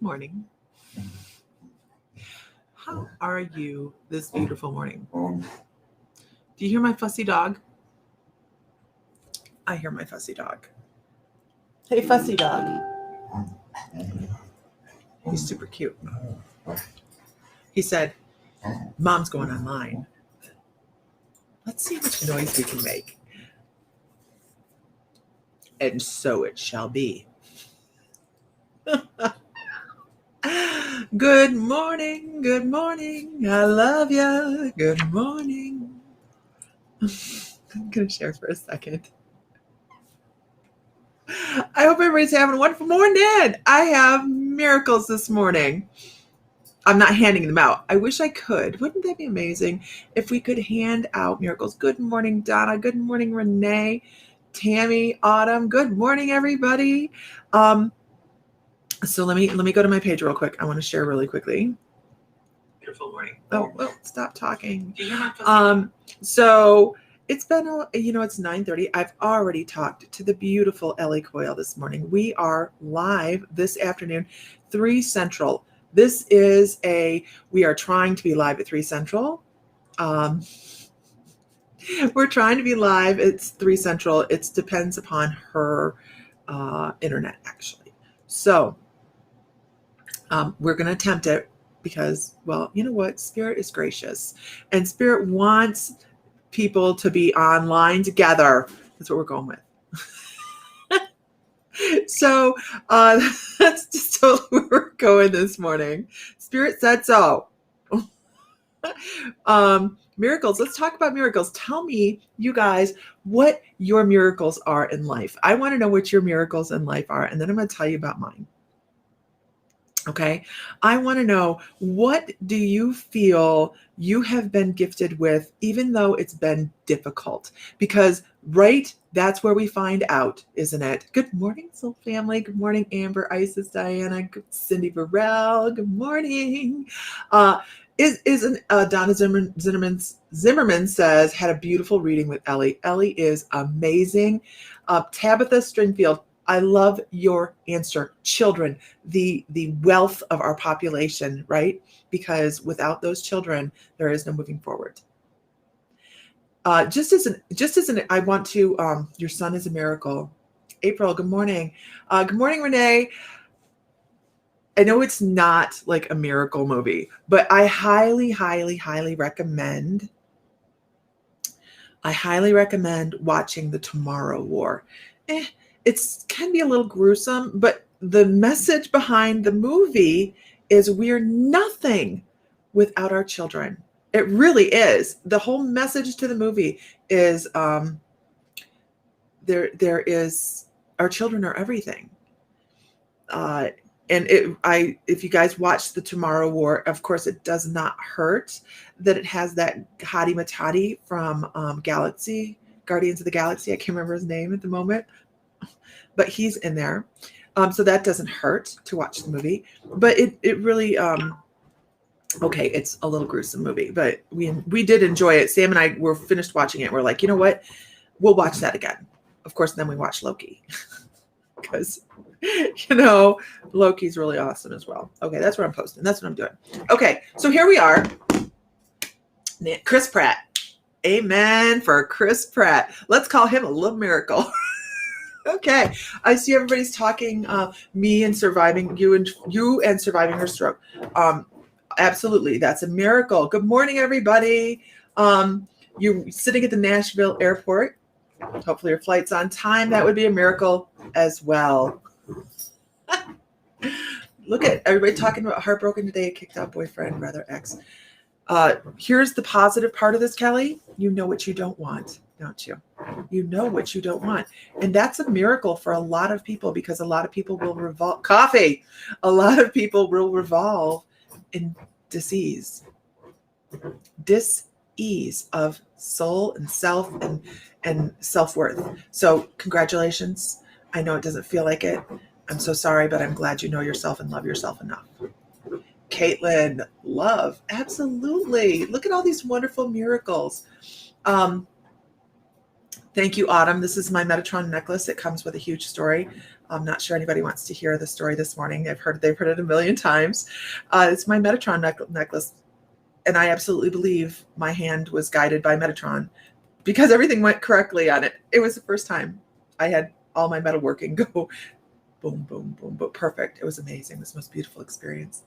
Good morning. How are you this beautiful morning? Do you hear my fussy dog? I hear my fussy dog. Hey, fussy dog. He's super cute. He said, Mom's going online. Let's see how much noise we can make. And so it shall be. Good morning. Good morning. I love you. Good morning. I'm going to share for a second. I hope everybody's having a wonderful morning. I have miracles this morning. I'm not handing them out. I wish I could. Wouldn't that be amazing if we could hand out miracles? Good morning, Donna. Good morning, Renee, Tammy, Autumn. Good morning, everybody. So let me go to my page real quick. I want to share really quickly. Beautiful morning. Oh, well, stop talking. Do you hear my so it's been, it's 9:30. I've already talked to the beautiful Ellie Coyle this morning. We are live this afternoon, 3 Central. This is we are trying to be live at 3 Central. We're trying to be live. It's 3 Central. It depends upon her internet, actually. So we're going to attempt it because, well, you know what? Spirit is gracious. And Spirit wants people to be online together. That's what we're going with. So that's just totally where we're going this morning. Spirit said so. Miracles. Let's talk about miracles. Tell me, you guys, what your miracles are in life. I want to know what your miracles in life are, and then I'm going to tell you about mine. Okay. I want to know, what do you feel you have been gifted with, even though it's been difficult? Because that's where we find out, isn't it? Good morning, Soul Family. Good morning, Amber, Isis, Diana, Cindy Burrell. Good morning. Donna Zimmerman says, had a beautiful reading with Ellie. Ellie is amazing. Tabitha Stringfield, I love your answer. Children, the wealth of our population, right? Because without those children, there is no moving forward. I want to, your son is a miracle. April, good morning. Good morning, Renee. I know it's not like a miracle movie, but I highly, highly, highly recommend watching The Tomorrow War. It can be a little gruesome, but the message behind the movie is we're nothing without our children. It really is. The whole message to the movie is there is, our children are everything. And if you guys watch The Tomorrow War, of course, it does not hurt that it has that Hadi Matadi from Guardians of the Galaxy. I can't remember his name at the moment, but he's in there. So that doesn't hurt to watch the movie, but it really, okay, it's a little gruesome movie, but we did enjoy it. Sam and I were finished watching it. We're like, you know what? We'll watch that again. Of course, then we watch Loki because, Loki's really awesome as well. Okay, that's what I'm posting. That's what I'm doing. Okay, so here we are. Chris Pratt. Amen for Chris Pratt. Let's call him a little miracle. Okay, I see everybody's talking. Me and surviving you and surviving her stroke. Absolutely, that's a miracle. Good morning, everybody. You're sitting at the Nashville airport. Hopefully your flight's on time. That would be a miracle as well. Look at everybody talking about heartbroken today, kicked out boyfriend, rather ex. Here's the positive part of this, Kelly. You know what you don't want, don't you? You know what you don't want. And that's a miracle for a lot of people, because a lot of people will revolve. Coffee! A lot of people will revolve in dis-ease of soul and self and self-worth. So congratulations. I know it doesn't feel like it. I'm so sorry, but I'm glad you know yourself and love yourself enough. Caitlin, love. Absolutely. Look at all these wonderful miracles. Thank you, Autumn. This is my Metatron necklace. It comes with a huge story. I'm not sure anybody wants to hear the story this morning. They've heard it a million times. It's my Metatron necklace. And I absolutely believe my hand was guided by Metatron because everything went correctly on it. It was the first time I had all my metalworking go boom, boom, boom, but perfect. It was amazing. It was the most beautiful experience.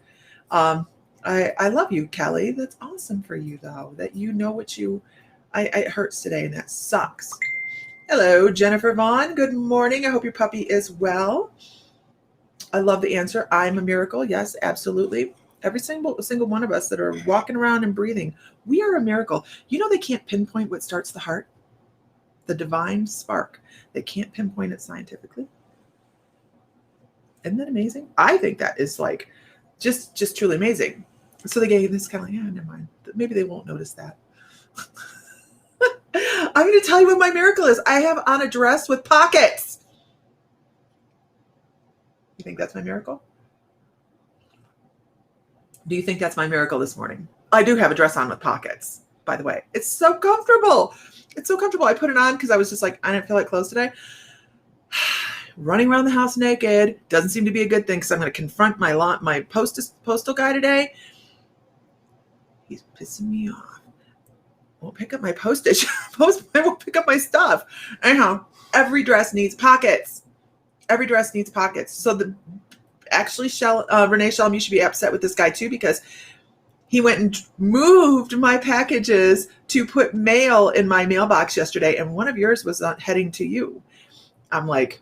I love you, Kelly. That's awesome for you, though, that you know what it hurts today, and that sucks. Hello, Jennifer Vaughn. Good morning. I hope your puppy is well. I love the answer. I'm a miracle. Yes, absolutely. Every single one of us that are walking around and breathing, we are a miracle. You know, they can't pinpoint what starts the heart, the divine spark. They can't pinpoint it scientifically. Isn't that amazing? I think that is like just truly amazing. So they gave this kind of like, yeah, never mind. Maybe they won't notice that. I'm going to tell you what my miracle is. I have on a dress with pockets. You think that's my miracle? Do you think that's my miracle this morning? I do have a dress on with pockets, by the way. It's so comfortable. It's so comfortable. I put it on because I was just like, I didn't feel like clothes today. Running around the house naked doesn't seem to be a good thing because I'm going to confront my postal guy today. He's pissing me off. Won't pick up my postage. I won't pick up my stuff. Anyhow, every dress needs pockets. Every dress needs pockets. So Renee Shelm, you should be upset with this guy too because he went and moved my packages to put mail in my mailbox yesterday, and one of yours was heading to you. I'm like,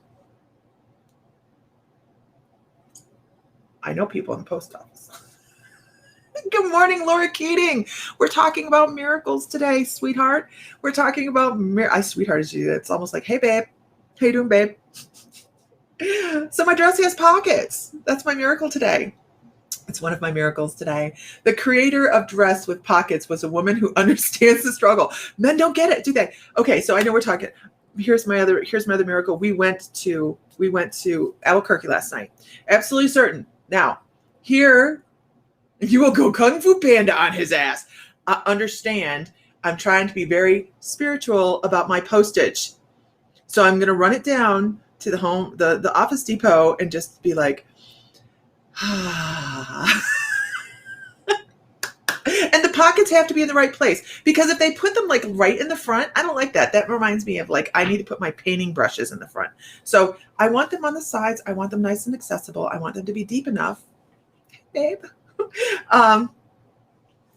I know people in the post office. Good morning, Laura Keating. We're talking about miracles today, sweetheart. We're talking about sweetheart is you. It's almost like, hey, babe. How you doing, babe? So my dress has pockets. That's my miracle today. It's one of my miracles today. The creator of Dress with Pockets was a woman who understands the struggle. Men don't get it, do they? Okay, so I know we're talking. Here's my other miracle. We went to Albuquerque last night. Absolutely certain. Now, here you will go Kung Fu Panda on his ass. Understand, I'm trying to be very spiritual about my postage. So I'm going to run it down to the Office Depot and just be like, and the pockets have to be in the right place because if they put them like right in the front, I don't like that. That reminds me of like, I need to put my painting brushes in the front. So I want them on the sides. I want them nice and accessible. I want them to be deep enough. Babe.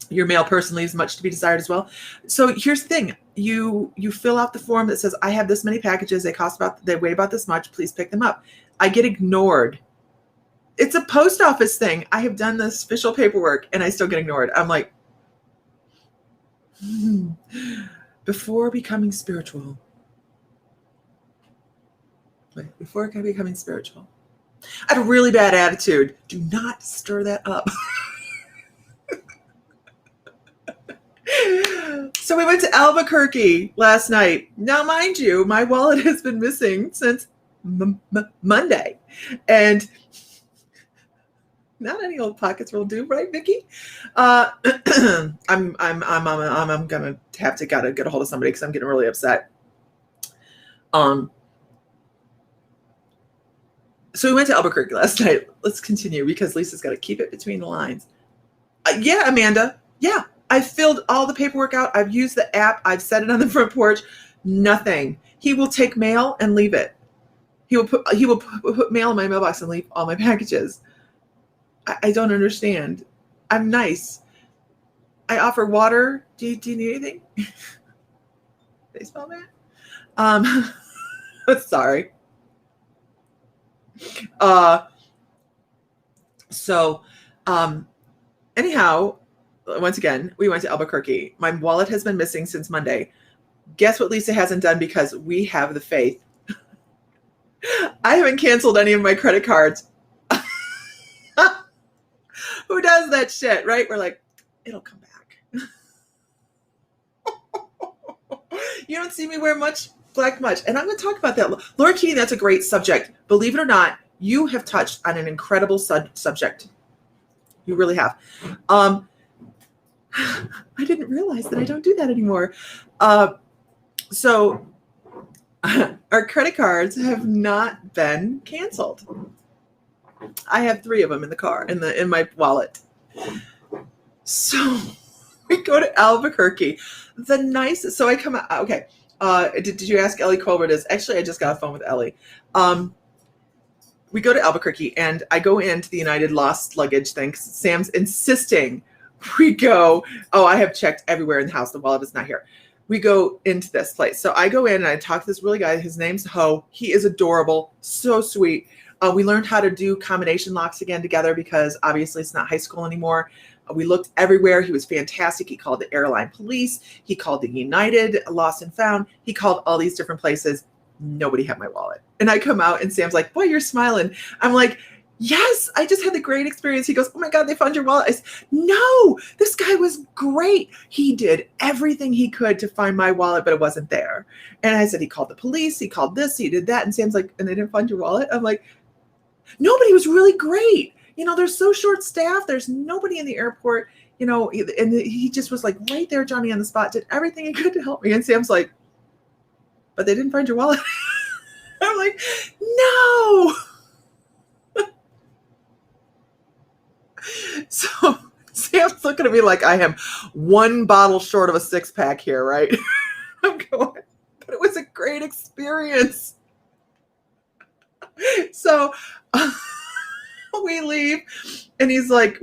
Your male person leaves much to be desired as well. So here's the thing. You fill out the form that says, I have this many packages. They weigh about this much. Please pick them up. I get ignored. It's a post office thing. I have done this official paperwork and I still get ignored. I'm like, before becoming spiritual. Before becoming spiritual. I had a really bad attitude. Do not stir that up. So we went to Albuquerque last night. Now, mind you, my wallet has been missing since Monday. And not any old pockets will do, right, Vicki? I'm gonna have to gotta get a hold of somebody because I'm getting really upset. So we went to Albuquerque last night. Let's continue because Lisa's got to keep it between the lines. Yeah, Amanda. Yeah, I filled all the paperwork out. I've used the app. I've set it on the front porch. Nothing. He will take mail and leave it. He will put mail in my mailbox and leave all my packages. I don't understand. I'm nice. I offer water. Do you need anything? Baseball bat? Sorry. Anyhow, once again, we went to Albuquerque. My wallet has been missing since Monday. Guess what Lisa hasn't done because we have the faith. I haven't canceled any of my credit cards. Who does that shit, right? We're like, it'll come back. You don't see me wear black much. And I'm going to talk about that. Laura Keating, that's a great subject. Believe it or not, you have touched on an incredible subject. You really have. I didn't realize that I don't do that anymore. So Our credit cards have not been canceled. I have 3 of them in the car, in my wallet. So we go to Albuquerque. The nicest. So I come out. Okay. Did you ask Ellie Colbert? Actually, I just got a phone with Ellie. We go to Albuquerque, and I go into the United lost luggage thing. Sam's insisting we go. Oh, I have checked everywhere in the house. The wallet is not here. We go into this place. So I go in and I talk to this really guy. His name's Ho. He is adorable. So sweet. We learned how to do combination locks again together because obviously it's not high school anymore. We looked everywhere. He was fantastic. He called the airline police. He called the United Lost and Found. He called all these different places. Nobody had my wallet. And I come out and Sam's like, boy, you're smiling. I'm like, yes, I just had the great experience. He goes, oh my God, they found your wallet. I said, no, this guy was great. He did everything he could to find my wallet, but it wasn't there. And I said, he called the police. He called this, he did that. And Sam's like, and they didn't find your wallet? I'm like, nobody was really great. They're so short staffed. There's nobody in the airport, and he just was like right there, Johnny on the spot, did everything he could to help me. And Sam's like, but they didn't find your wallet. I'm like, no. So Sam's looking at me like I am 1 bottle short of a 6-pack here, right? I'm going, but it was a great experience. So we leave, and he's like,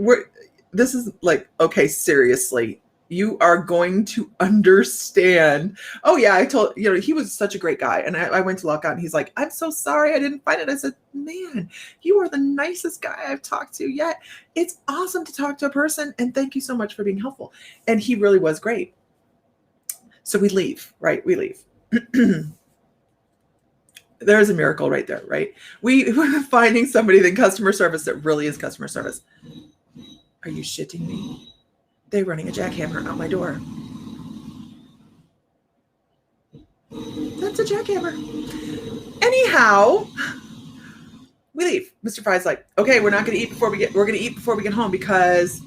this is like, okay, seriously, you are going to understand. Oh yeah, I told, he was such a great guy. And I went to Lockout, and he's like, I'm so sorry I didn't find it. I said, man, you are the nicest guy I've talked to yet. It's awesome to talk to a person, and thank you so much for being helpful. And he really was great. So we leave, right? We leave. There's a miracle right there, right? We're finding somebody in customer service that really is customer service. Are you shitting me? They're running a jackhammer out my door. That's a jackhammer. Anyhow, we leave. Mr. Fry's like, okay, we're not going to eat we're going to eat before we get home because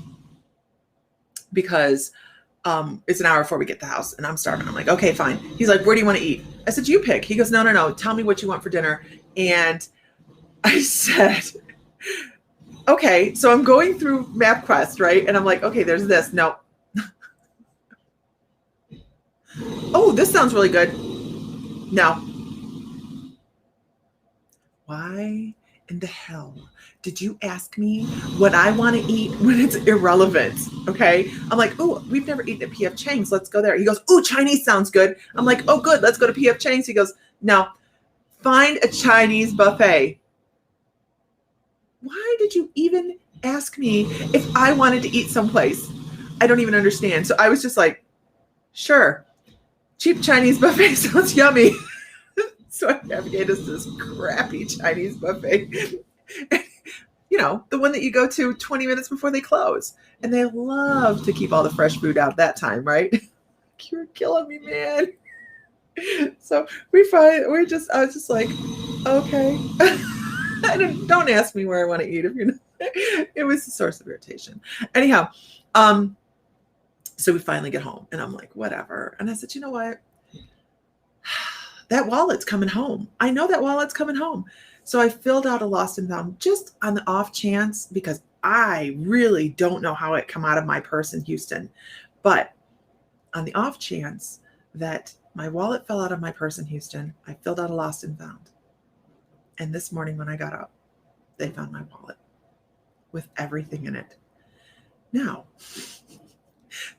it's an hour before we get to the house and I'm starving. I'm like, okay, fine. He's like, where do you want to eat? I said, you pick. He goes, no. Tell me what you want for dinner. And I said, okay. So I'm going through MapQuest, right? And I'm like, okay, there's this. No. Oh, this sounds really good. No. Why in the hell did you ask me what I want to eat when it's irrelevant? Okay. I'm like, oh, we've never eaten at P.F. Chang's. Let's go there. He goes, oh, Chinese sounds good. I'm like, oh, good. Let's go to P.F. Chang's. He goes, no, find a Chinese buffet. Why did you even ask me if I wanted to eat someplace? I don't even understand. So I was just like, sure. Cheap Chinese buffet sounds yummy. So I navigated us to this crappy Chinese buffet. The one that you go to 20 minutes before they close. And they love to keep all the fresh food out that time, right? You're killing me, man. So I was just like, okay. Don't ask me where I want to eat if you're not. It was a source of irritation. Anyhow, so we finally get home and I'm like, whatever. And I said, you know what? That wallet's coming home. I know that wallet's coming home. So I filled out a lost and found just on the off chance, because I really don't know how it come out of my purse in Houston. But on the off chance that my wallet fell out of my purse in Houston, I filled out a lost and found. And this morning when I got up, they found my wallet with everything in it. Now,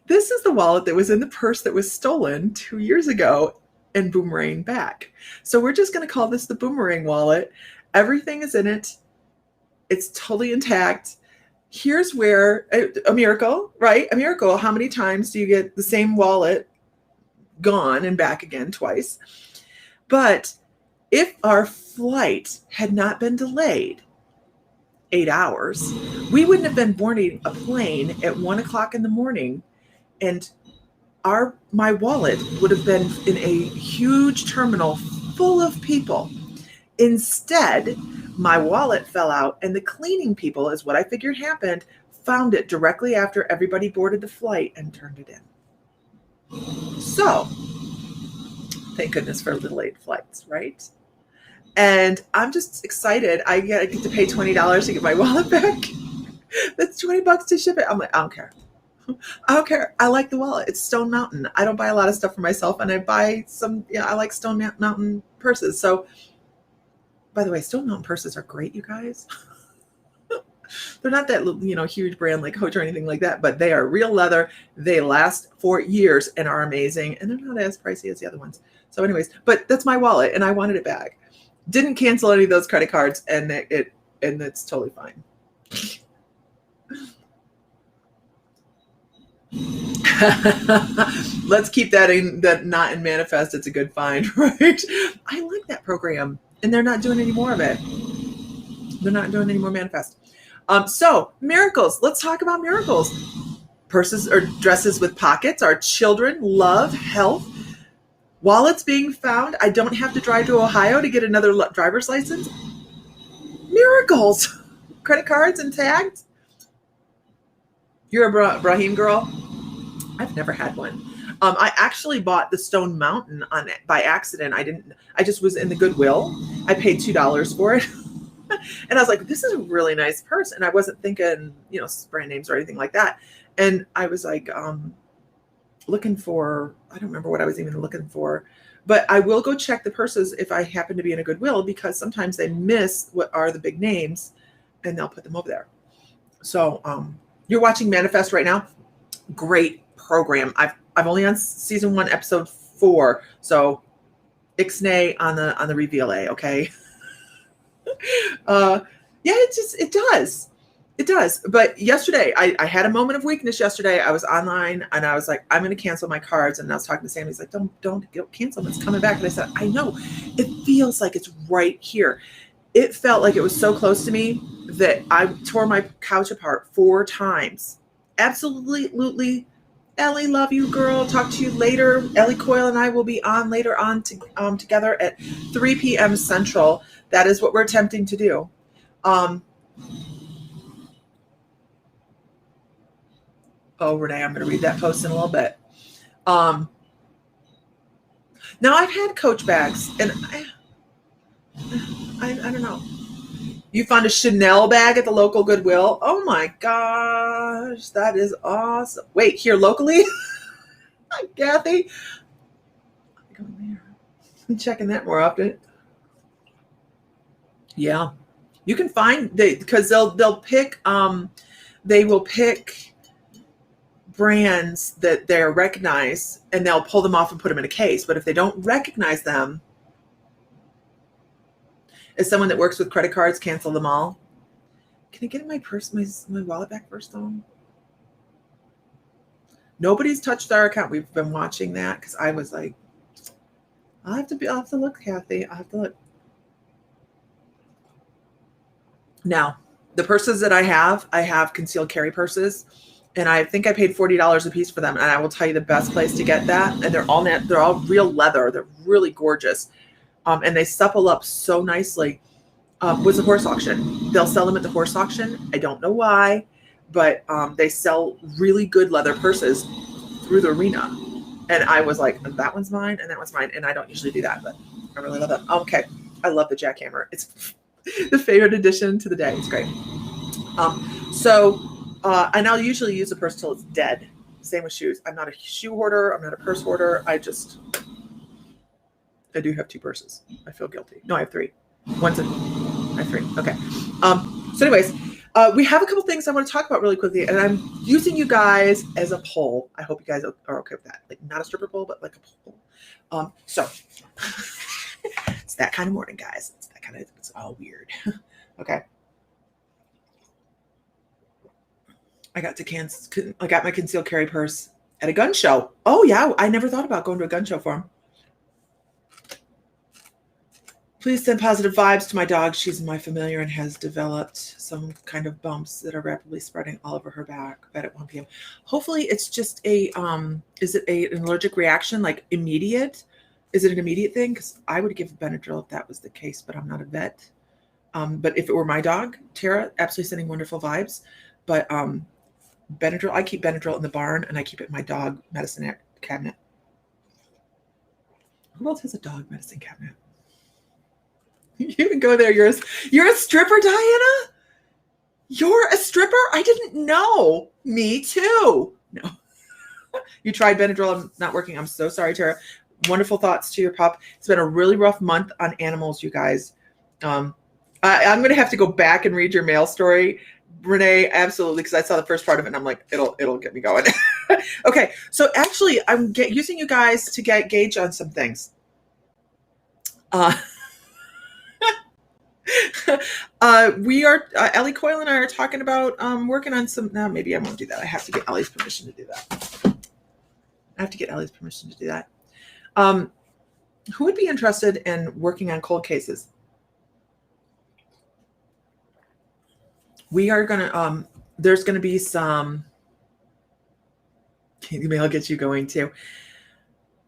this is the wallet that was in the purse that was stolen 2 years ago and boomerang back. So we're just going to call this the boomerang wallet. Everything is in it. It's totally intact. Here's where a miracle, right? A miracle. How many times do you get the same wallet gone and back again twice? But if our flight had not been delayed 8 hours, we wouldn't have been boarding a plane at 1 o'clock in the morning, and my wallet would have been in a huge terminal full of people. Instead, my wallet fell out, and the cleaning people, is what I figured happened, found it directly after everybody boarded the flight and turned it in. So Thank goodness for delayed flights, right? And I'm just excited. I get to pay $20 to get my wallet back. That's $20 to ship it. I'm like, I don't care. I don't care. I like the wallet. It's Stone Mountain. I don't buy a lot of stuff for myself, and I buy some. I like Stone Mountain purses. So, by the way, Stone Mountain purses are great, you guys. They're not that huge brand like Coach or anything like that, but they are real leather. They last for years and are amazing, and they're not as pricey as the other ones. So, anyways, but that's my wallet, and I wanted it back. Didn't cancel any of those credit cards, and it's totally fine. Let's keep that not in manifest. It's a good find, right? I like that program, and they're not doing any more of it. They're not doing any more manifest. So miracles. Let's talk about miracles. Purses or dresses with pockets. Our children love health. Wallets being found. I don't have to drive to Ohio to get another driver's license. Miracles. Credit cards and tags. You're a Brahim girl? I've never had one. I actually bought the Stone Mountain by accident. I just was in the Goodwill. I paid $2 for it. And I was like, this is a really nice purse. And I wasn't thinking, brand names or anything like that. And I was like, looking for, I don't remember what I was even looking for, but I will go check the purses if I happen to be in a Goodwill, because sometimes they miss what are the big names and they'll put them over there. So, you're watching Manifest right now. Great program. I'm only on season 1, episode 4. So ixnay on the reveal A. Okay. It does. But yesterday, I had a moment of weakness yesterday. I was online and I was like, I'm going to cancel my cards. And I was talking to Sam. He's like, don't cancel them. It's coming back. And I said, I know. It feels like it's right here. It felt like it was so close to me that I tore my couch apart 4 times. Absolutely. Ellie, love you, girl. Talk to you later. Ellie Coyle and I will be on later on together at 3 p.m. Central. That is what we're attempting to do. Renee, I'm going to read that post in a little bit. Now, I've had Coach bags, and I don't know. You found a Chanel bag at the local Goodwill? Oh my gosh, that is awesome. Wait, here locally? Hi, Kathy. I'm checking that more often. Yeah, you can find because they'll pick they will pick brands that they're recognized, and they'll pull them off and put them in a case. But if they don't recognize them, as someone that works with credit cards, cancel them all. Can I get my purse, my wallet back first, though? Nobody's touched our account. We've been watching that because I was like, I'll have to look, Kathy. I'll have to look. Now, the purses that I have concealed carry purses, and I think I paid $40 a piece for them. And I will tell you the best place to get that. And they're all real leather. They're really gorgeous. And they supple up so nicely. Was a horse auction. They'll sell them at the horse auction. I don't know why, but they sell really good leather purses through the arena. And I was like, that one's mine and that one's mine. And I don't usually do that, but I really love them. Okay. I love the jackhammer. It's the favorite addition to the day. It's great. And I'll usually use a purse till it's dead. Same with shoes. I'm not a shoe hoarder. I'm not a purse hoarder. I do have 2 purses. I feel guilty. No, I have 3. I have 3. Okay. So anyways, we have a couple things I want to talk about really quickly, and I'm using you guys as a poll. I hope you guys are okay with that. Like not a stripper poll, but like a poll. So it's that kind of morning, guys. It's all weird. Okay. I got my concealed carry purse at a gun show. Oh yeah. I never thought about going to a gun show for them. Please send positive vibes to my dog. She's my familiar and has developed some kind of bumps that are rapidly spreading all over her back. Bed at 1 p.m. Hopefully it's just an allergic reaction, like immediate? Is it an immediate thing? Because I would give Benadryl if that was the case, but I'm not a vet. But if it were my dog, Tara, absolutely sending wonderful vibes. But Benadryl, I keep Benadryl in the barn and I keep it in my dog medicine cabinet. Who else has a dog medicine cabinet? You can go there. You're a stripper, Diana? You're a stripper? I didn't know. Me too. No. You tried Benadryl. I'm not working. I'm so sorry, Tara. Wonderful thoughts to your pup. It's been a really rough month on animals, you guys. I'm going to have to go back and read your mail story, Renee. Absolutely, because I saw the first part of it and I'm like, it'll get me going. Okay, so actually, I'm using you guys to get gauge on some things. We are Ellie Coyle and I are talking about working on some. No, maybe I won't do that. I have to get Ellie's permission to do that. Who would be interested in working on cold cases? We are gonna. There's gonna be some. Maybe I'll get you going too.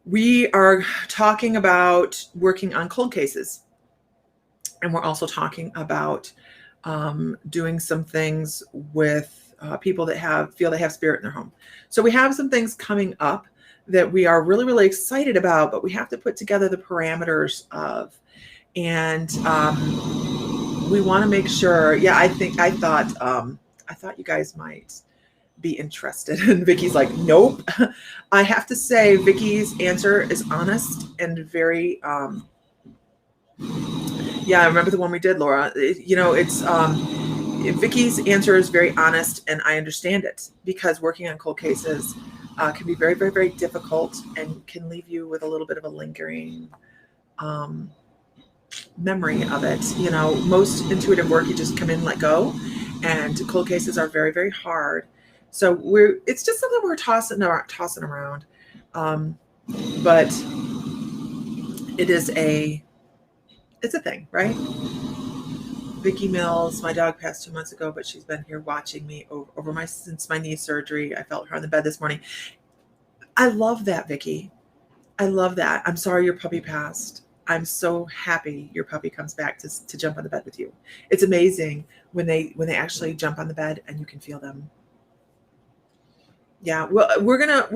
We are talking about working on cold cases. And we're also talking about doing some things with people that feel they have spirit in their home. So we have some things coming up that we are really, really excited about, but we have to put together the parameters of. And we want to make sure. Yeah, I thought you guys might be interested. And Vicky's like, nope. I have to say, Vicky's answer is honest and very. Yeah, I remember the one we did, Laura. It's Vicky's answer is very honest, and I understand it because working on cold cases can be very, very, very difficult and can leave you with a little bit of a lingering memory of it. Most intuitive work, you just come in, let go, and cold cases are very, very hard. So it's just something we're tossing around, but it's a thing, right? Vicky Mills, my dog passed 2 months ago, but she's been here watching me since my knee surgery. I felt her on the bed this morning. I love that, Vicky. I love that. I'm sorry your puppy passed. I'm so happy your puppy comes back to jump on the bed with you. It's amazing when they actually jump on the bed and you can feel them. Yeah, well, we're gonna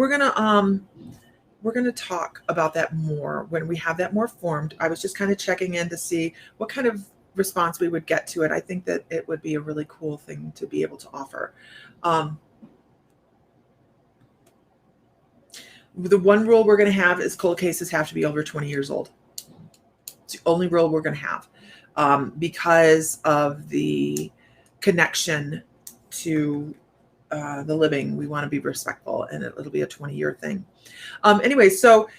talk about that more when we have that more formed. I was just kind of checking in to see what kind of response we would get to it. I think that it would be a really cool thing to be able to offer. The one rule we're going to have is cold cases have to be over 20 years old. It's the only rule we're going to have because of the connection to the living. We want to be respectful, and it'll be a 20-year thing. Anyway, so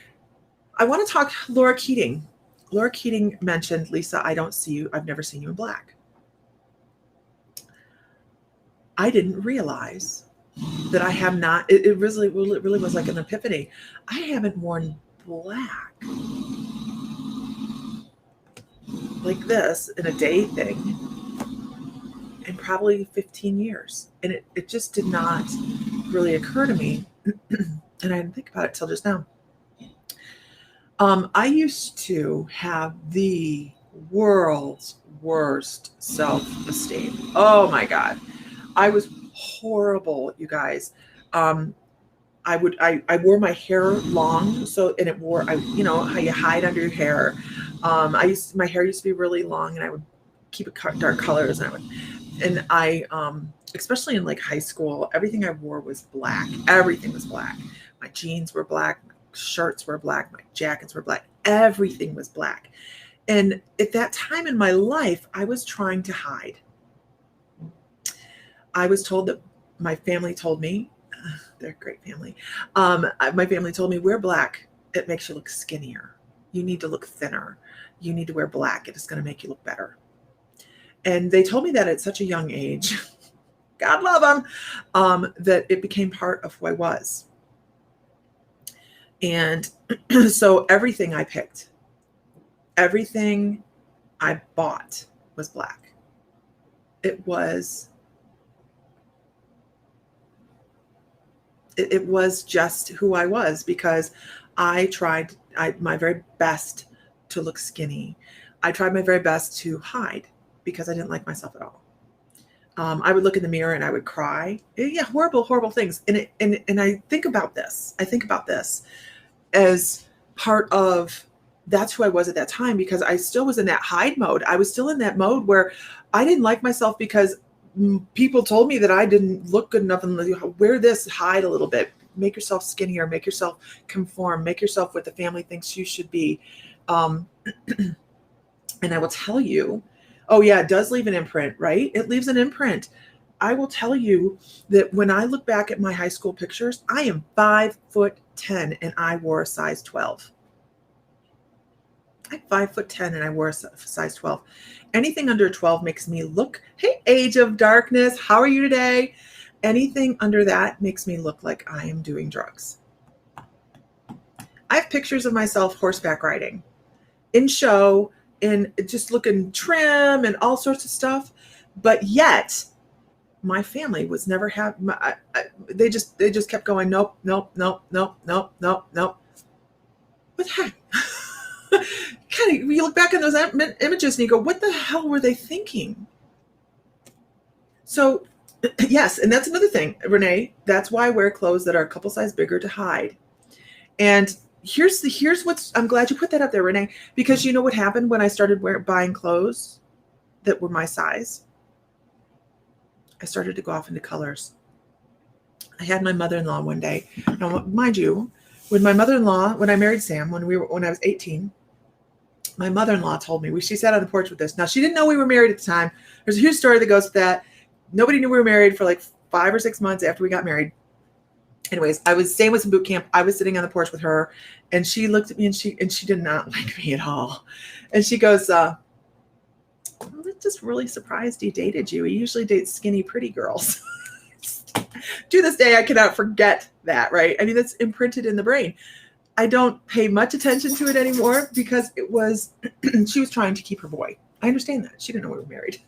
I want to talk Laura Keating. Laura Keating mentioned, Lisa, I don't see you. I've never seen you in black. I didn't realize that I have not. It really was like an epiphany. I haven't worn black like this in a day thing in probably 15 years. And it just did not really occur to me. And I didn't think about it till just now. I used to have the world's worst self-esteem. Oh my God. I was horrible, you guys. I wore my hair long, and it wore, how you hide under your hair. My hair used to be really long, and I would keep it dark colors, and I especially in like high school, everything I wore was black. Everything was black. My jeans were black. My shirts were black. My jackets were black. Everything was black. And at that time in my life, I was trying to hide. I was told that my family told me, they're a great family. My family told me, wear black. It makes you look skinnier. You need to look thinner. You need to wear black. It is going to make you look better. And they told me that at such a young age, God love them, that it became part of who I was. And so everything I picked, everything I bought was black. It was just who I was, because I tried my very best to look skinny. I tried my very best to hide because I didn't like myself at all. I would look in the mirror and I would cry. Yeah, horrible, horrible things. And I think about this. I think about this as part of that's who I was at that time, because I still was in that hide mode. I was still in that mode where I didn't like myself because people told me that I didn't look good enough, and wear this, hide a little bit, make yourself skinnier, make yourself conform, make yourself what the family thinks you should be. And I will tell you, oh yeah, it does leave an imprint, right? It leaves an imprint. I will tell you that when I look back at my high school pictures, I am 5'10" and I wore a size 12. I'm 5'10" and I wore a size 12. Anything under 12 makes me look, hey, Age of Darkness, how are you today? Anything under that makes me look like I am doing drugs. I have pictures of myself horseback riding, in show, in just looking trim and all sorts of stuff. But yet, my family was never they just kept going, nope, nope, nope, nope, nope, nope, nope. What the heck? Kind of, you look back on those images and you go, what the hell were they thinking? So, yes, and that's another thing, Renee. That's why I wear clothes that are a couple size bigger to hide. And here's what's, I'm glad you put that up there, Renee, because you know what happened when I started buying clothes that were my size? I started to go off into colors. I had my mother-in-law one day. Now, mind you, when I married Sam, when I was 18, my mother-in-law told me, she sat on the porch with us. Now, she didn't know we were married at the time. There's a huge story that goes with that. Nobody knew we were married for like 5 or 6 months after we got married. Anyways, I was staying with some boot camp. I was sitting on the porch with her, and she looked at me and she did not like me at all. And she goes, I'm just really surprised he dated you. He usually dates skinny, pretty girls. To this day, I cannot forget that, right? I mean, that's imprinted in the brain. I don't pay much attention to it anymore because it was, she was trying to keep her boy. I understand that. She didn't know we were married.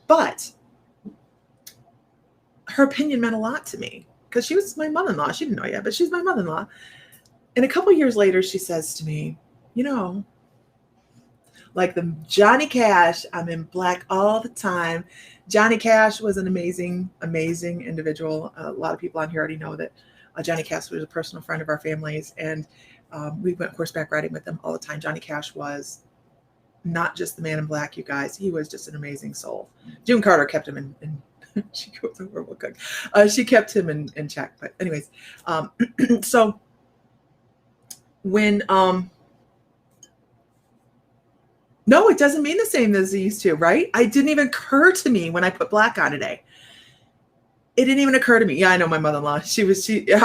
But her opinion meant a lot to me because she was my mother-in-law. She didn't know yet, but she's my mother-in-law. And a couple years later, she says to me, you know, like the Johnny Cash, I'm in black all the time. Johnny Cash was an amazing, amazing individual. A lot of people on here already know that Johnny Cash was a personal friend of our families, and we went horseback riding with them all the time. Johnny Cash was not just the man in black, you guys. He was just an amazing soul. June Carter kept him in she goes over real quick. She kept him in check. But anyways, so when no, it doesn't mean the same as it used to, right? It didn't even occur to me when I put black on today. It didn't even occur to me. Yeah, I know my mother-in-law.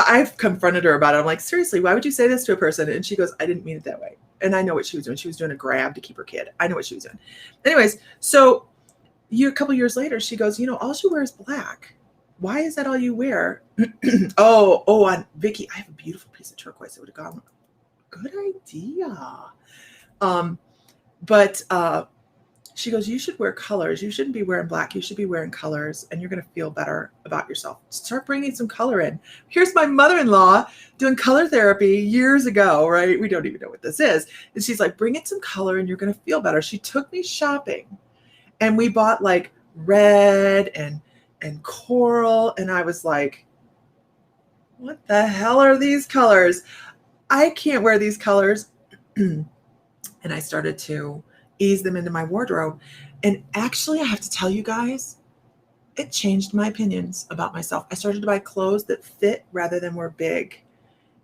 I've confronted her about it. I'm like, seriously, why would you say this to a person? And she goes, I didn't mean it that way. And I know what she was doing. She was doing a grab to keep her kid. I know what she was doing. Anyways, so a couple years later, she goes, all you wear is black. Why is that all you wear? On Vicky, I have a beautiful piece of turquoise that would have gone. Good idea. But she goes, you should wear colors. You shouldn't be wearing black. You should be wearing colors, and you're going to feel better about yourself. Start bringing some color in. Here's my mother-in-law doing color therapy years ago, right? We don't even know what this is. And she's like, bring in some color and you're going to feel better. She took me shopping, and we bought like red and coral. And I was like, what the hell are these colors? I can't wear these colors. And I started to ease them into my wardrobe. And actually, I have to tell you guys, it changed my opinions about myself. I started to buy clothes that fit rather than were big.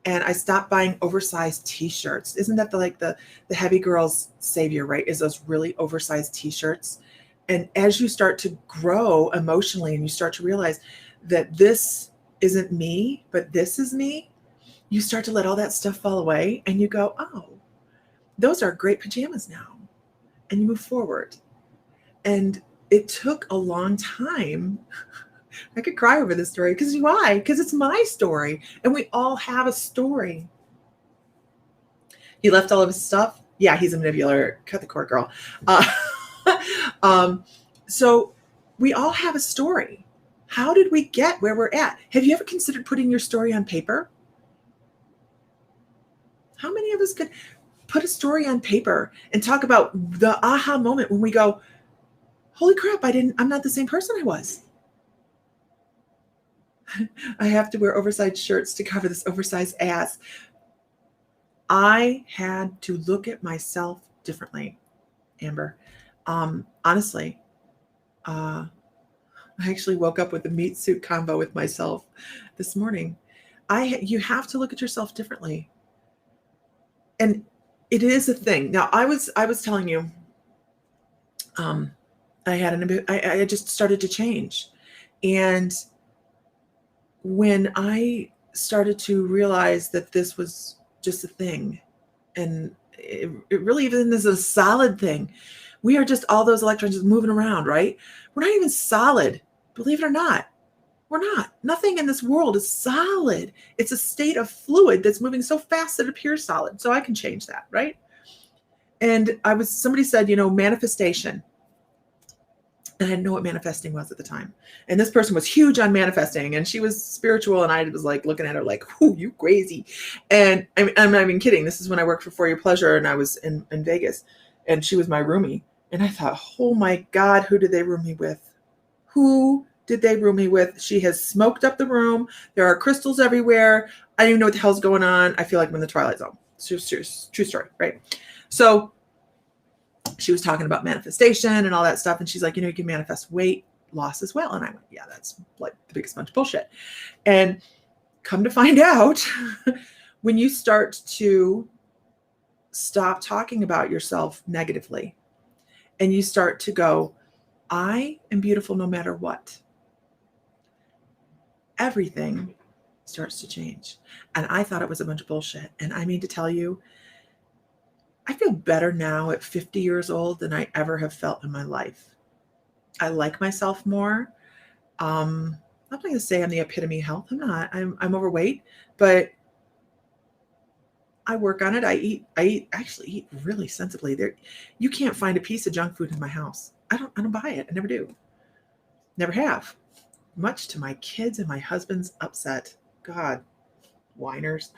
And I stopped buying oversized t-shirts. Isn't that the heavy girl's savior, right? Is those really oversized t-shirts. And as you start to grow emotionally and you start to realize that this isn't me, but this is me, you start to let all that stuff fall away and you go, oh, those are great pajamas now. And you move forward. And it took a long time. I could cry over this story because why? Because it's my story. And we all have a story. He left all of his stuff. Yeah, he's a manipulator. Cut the cord, girl. So we all have a story. How did we get where we're at? Have you ever considered putting your story on paper? How many of us could put a story on paper and talk about the aha moment when we go, holy crap, I'm not the same person I was. I have to wear oversized shirts to cover this oversized ass. I had to look at myself differently, Amber. Honestly, I actually woke up with a meat suit combo with myself this morning. You have to look at yourself differently. And it is a thing. Now, I was telling you, I just started to change. And when I started to realize that this was just a thing, and it really even is a solid thing. We are just all those electrons just moving around, right? We're not even solid, believe it or not. We're not. Nothing in this world is solid. It's a state of fluid that's moving so fast that it appears solid. So I can change that, right? And somebody said, manifestation. And I didn't know what manifesting was at the time. And this person was huge on manifesting, and she was spiritual. And I was like looking at her like, "Whoo, you crazy." And I'm not even kidding. This is when I worked For Your Pleasure, and I was in Vegas, and she was my roomie. And I thought, oh my God, who did they room me with? Who did they room me with? She has smoked up the room. There are crystals everywhere. I don't even know what the hell's going on. I feel like I'm in the Twilight Zone. It's true story, right? So she was talking about manifestation and all that stuff. And she's like, you can manifest weight loss as well. And I went, yeah, that's like the biggest bunch of bullshit. And come to find out, when you start to stop talking about yourself negatively and you start to go, I am beautiful no matter what, everything starts to change. And I thought it was a bunch of bullshit. And I mean to tell you, I feel better now at 50 years old than I ever have felt in my life. I like myself more. I'm not going to say I'm the epitome of health. I'm not. I'm overweight, but I work on it. I actually eat really sensibly. You can't find a piece of junk food in my house. I don't buy it. I never do. Never have. Much to my kids and my husband's upset. God, whiners.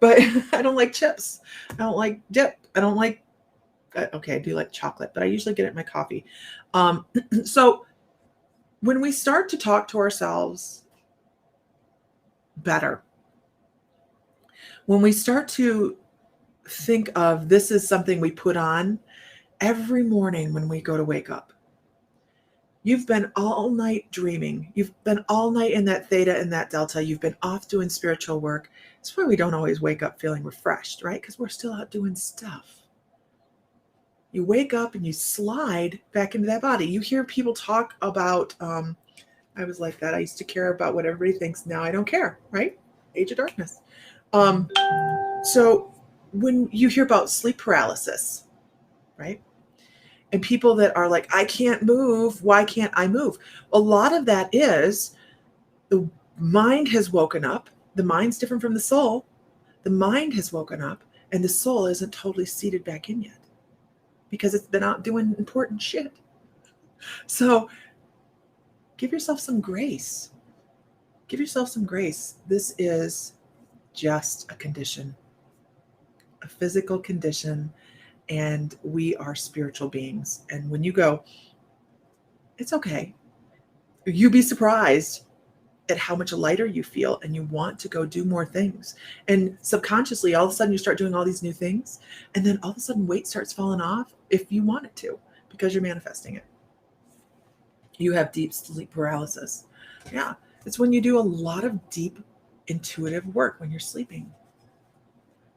But I don't like chips. I don't like dip. I don't like, okay, I do like chocolate, but I usually get it in my coffee. So when we start to talk to ourselves better, when we start to think of this is something we put on every morning when we go to wake up. You've been all night dreaming. You've been all night in that theta and that delta. You've been off doing spiritual work. That's why we don't always wake up feeling refreshed, right? Because we're still out doing stuff. You wake up and you slide back into that body. You hear people talk about, I was like that. I used to care about what everybody thinks. Now I don't care, right? Age of darkness. So when you hear about sleep paralysis, right? And people that are like, I can't move. Why can't I move? A lot of that is the mind has woken up. The mind's different from the soul. The mind has woken up and the soul isn't totally seated back in yet because it's been out doing important shit. So give yourself some grace. Give yourself some grace. This is just a condition, a physical condition. And we are spiritual beings. And when you go, it's okay. You'd be surprised at how much lighter you feel and you want to go do more things. And subconsciously, all of a sudden you start doing all these new things. And then all of a sudden weight starts falling off if you want it to, because you're manifesting it. You have deep sleep paralysis. Yeah. It's when you do a lot of deep intuitive work when you're sleeping.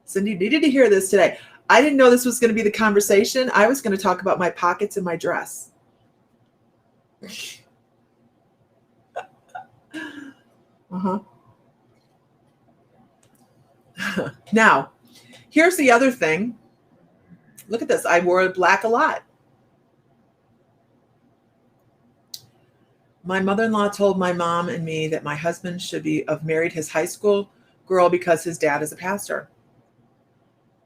Cindy needed to hear this today. I didn't know this was going to be the conversation. I was going to talk about my pockets in my dress. Now, here's the other thing. Look at this. I wore black a lot. My mother-in-law told my mom and me that my husband should have married his high school girl because his dad is a pastor.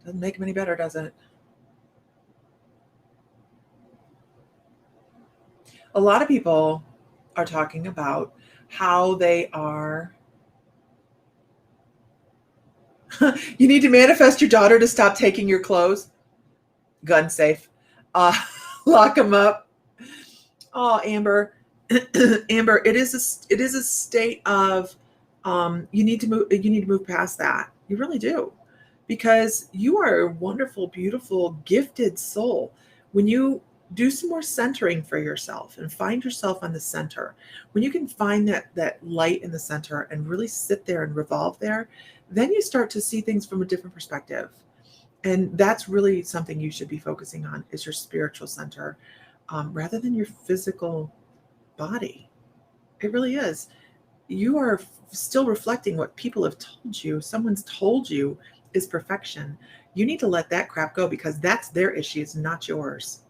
Doesn't make him any better, does it? A lot of people are talking about how they are. You need to manifest your daughter to stop taking your clothes. Gun safe. Lock them up. Oh, Amber. Amber, it is a state of you need to move past that. You really do. because you are a wonderful, beautiful, gifted soul. When you do some more centering for yourself and find yourself on the center, when you can find that light in the center and really sit there and revolve there, then you start to see things from a different perspective. And that's really something you should be focusing on, is your spiritual center, rather than your physical body. It really is. You are still reflecting what people have told you. Someone's told you is perfection. You need to let that crap go, because that's their issue. It's not yours.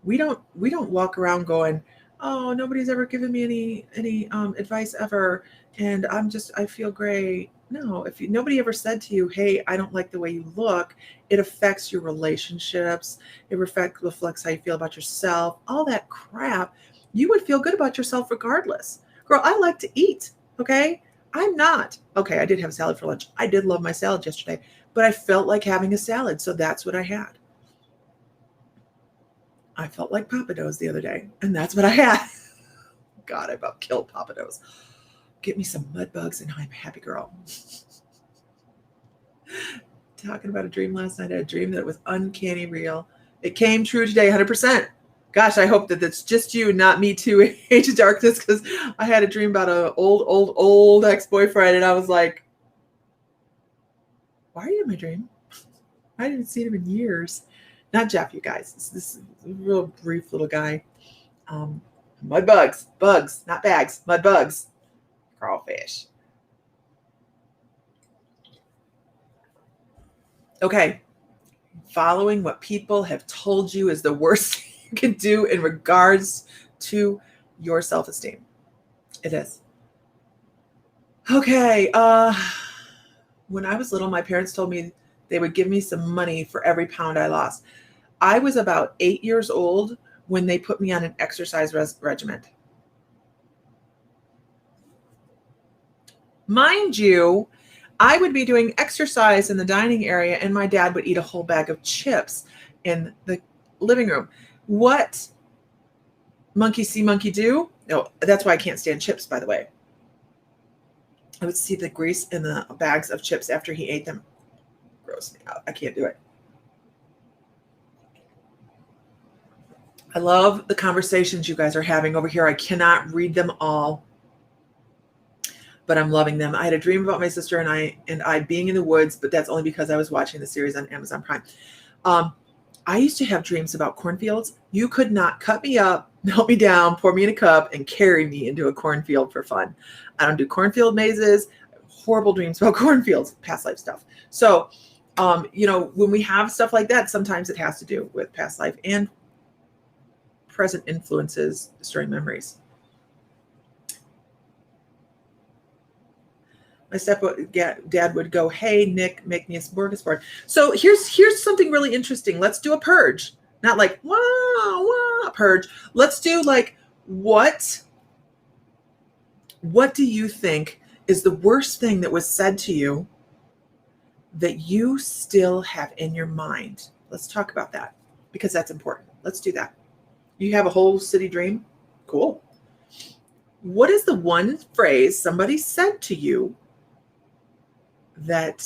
We don't walk around going, oh, nobody's ever given me any advice ever, and I feel great. No, if nobody ever said to you, hey, I don't like the way you look, it affects your relationships. It reflects how you feel about yourself, all that crap. You would feel good about yourself regardless. Girl, I like to eat, okay? I did have salad for lunch. I did love my salad yesterday, but I felt like having a salad, so that's what I had. I felt like Pappadeaux the other day, and that's what I had. God, I about killed Pappadeaux. Get me some mud bugs, and I'm a happy girl. Talking about a dream last night. I had a dream that was uncanny real. It came true today, 100%. Gosh, I hope that that's just you, not me too, Age of Darkness, because I had a dream about an old ex-boyfriend, and I was like, why are you in my dream? I haven't seen him in years. Not Jeff, you guys. This real brief little guy. Mud bugs, not bags, mud bugs, crawfish. Okay. Following what people have told you is the worst thing you can do in regards to your self-esteem. It is. Okay. When I was little, my parents told me they would give me some money for every pound I lost. I was about 8 years old when they put me on an exercise regimen. Mind you, I would be doing exercise in the dining area, and my dad would eat a whole bag of chips in the living room. What monkey see, monkey do? No, that's why I can't stand chips, by the way. I would see the grease in the bags of chips after he ate them. Gross me out. I can't do it. I love the conversations you guys are having over here. I cannot read them all, but I'm loving them. I had a dream about my sister and I being in the woods, but that's only because I was watching the series on Amazon Prime. I used to have dreams about cornfields. You could not cut me up, melt me down, pour me in a cup, and carry me into a cornfield for fun. I don't do cornfield mazes. Horrible dreams about cornfields, past life stuff. So, when we have stuff like that, sometimes it has to do with past life and present influences, storing memories. My stepdad would go, hey, Nick, make me a smorgasbord. So here's something really interesting. Let's do a purge. Not like, wah, purge. Let's do like, what do you think is the worst thing that was said to you that you still have in your mind? Let's talk about that, because that's important. Let's do that. You have a whole city dream? Cool. What is the one phrase somebody said to you that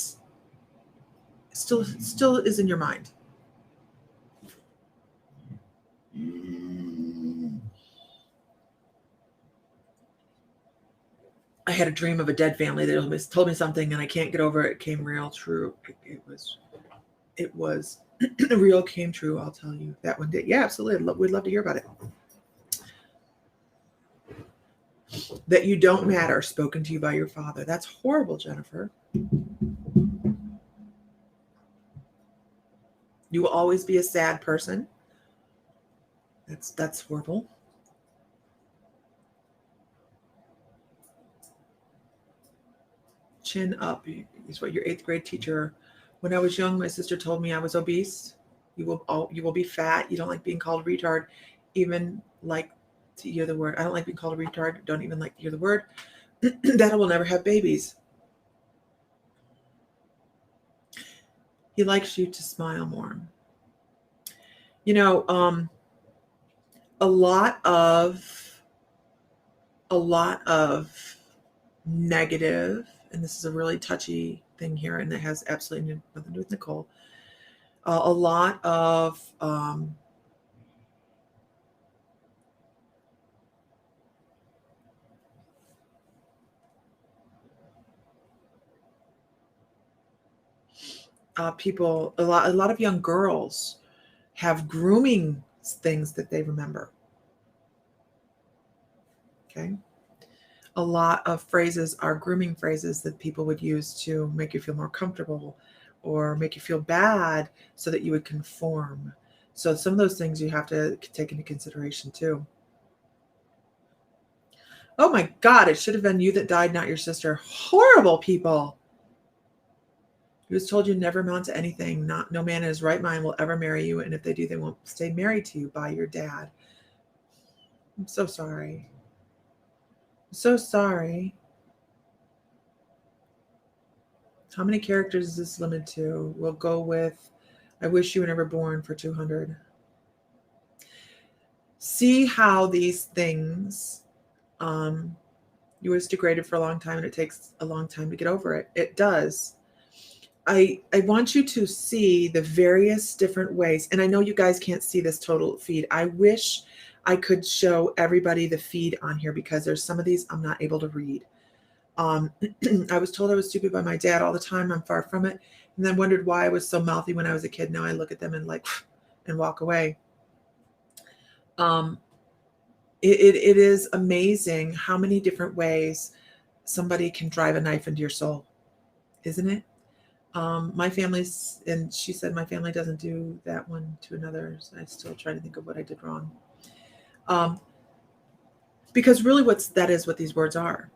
still is in your mind? I had a dream of a dead family that told me something, and I can't get over it. It came real true. It was real, came true. I'll tell you that one day. Yeah, absolutely. We'd love to hear about it. That you don't matter, spoken to you by your father. That's horrible, Jennifer. You will always be a sad person. That's horrible. Chin up is what your 8th grade teacher. When I was young, my sister told me I was obese. You will be fat. You don't like being called a retard. Even like to hear the word. I don't like being called a retard. Don't even like to hear the word. That I will never have babies. He likes you to smile more. A lot of negative, and this is a really touchy thing here, and it has absolutely nothing to do with Nicole. A lot of people, a lot of young girls have grooming things that they remember. Okay. A lot of phrases are grooming phrases that people would use to make you feel more comfortable or make you feel bad so that you would conform. So some of those things you have to take into consideration too. Oh my God, it should have been you that died, not your sister. Horrible people. He was told you never amount to anything. No man in his right mind will ever marry you, and if they do, they won't stay married to you by your dad. I'm so sorry. I'm so sorry. How many characters is this limited to? We'll go with I wish you were never born for 200. See how these things, you was degraded for a long time and it takes a long time to get over it. It does. I want you to see the various different ways. And I know you guys can't see this total feed. I wish I could show everybody the feed on here because there's some of these I'm not able to read. I was told I was stupid by my dad all the time. I'm far from it. And then wondered why I was so mouthy when I was a kid. Now I look at them and like, and walk away. It is amazing how many different ways somebody can drive a knife into your soul, isn't it? My family's, and she said my family doesn't do that one to another. So I still try to think of what I did wrong. Because really that is what these words are.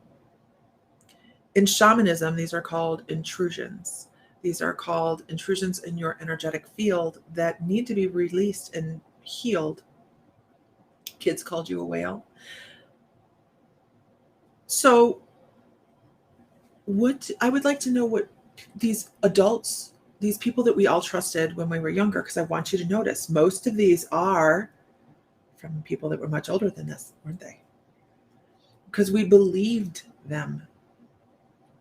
In shamanism, these are called intrusions. These are called intrusions in your energetic field that need to be released and healed. Kids called you a whale. So what I would like to know what these adults, these people that we all trusted when we were younger, because I want you to notice most of these are from people that were much older than us, weren't they? Because we believed them.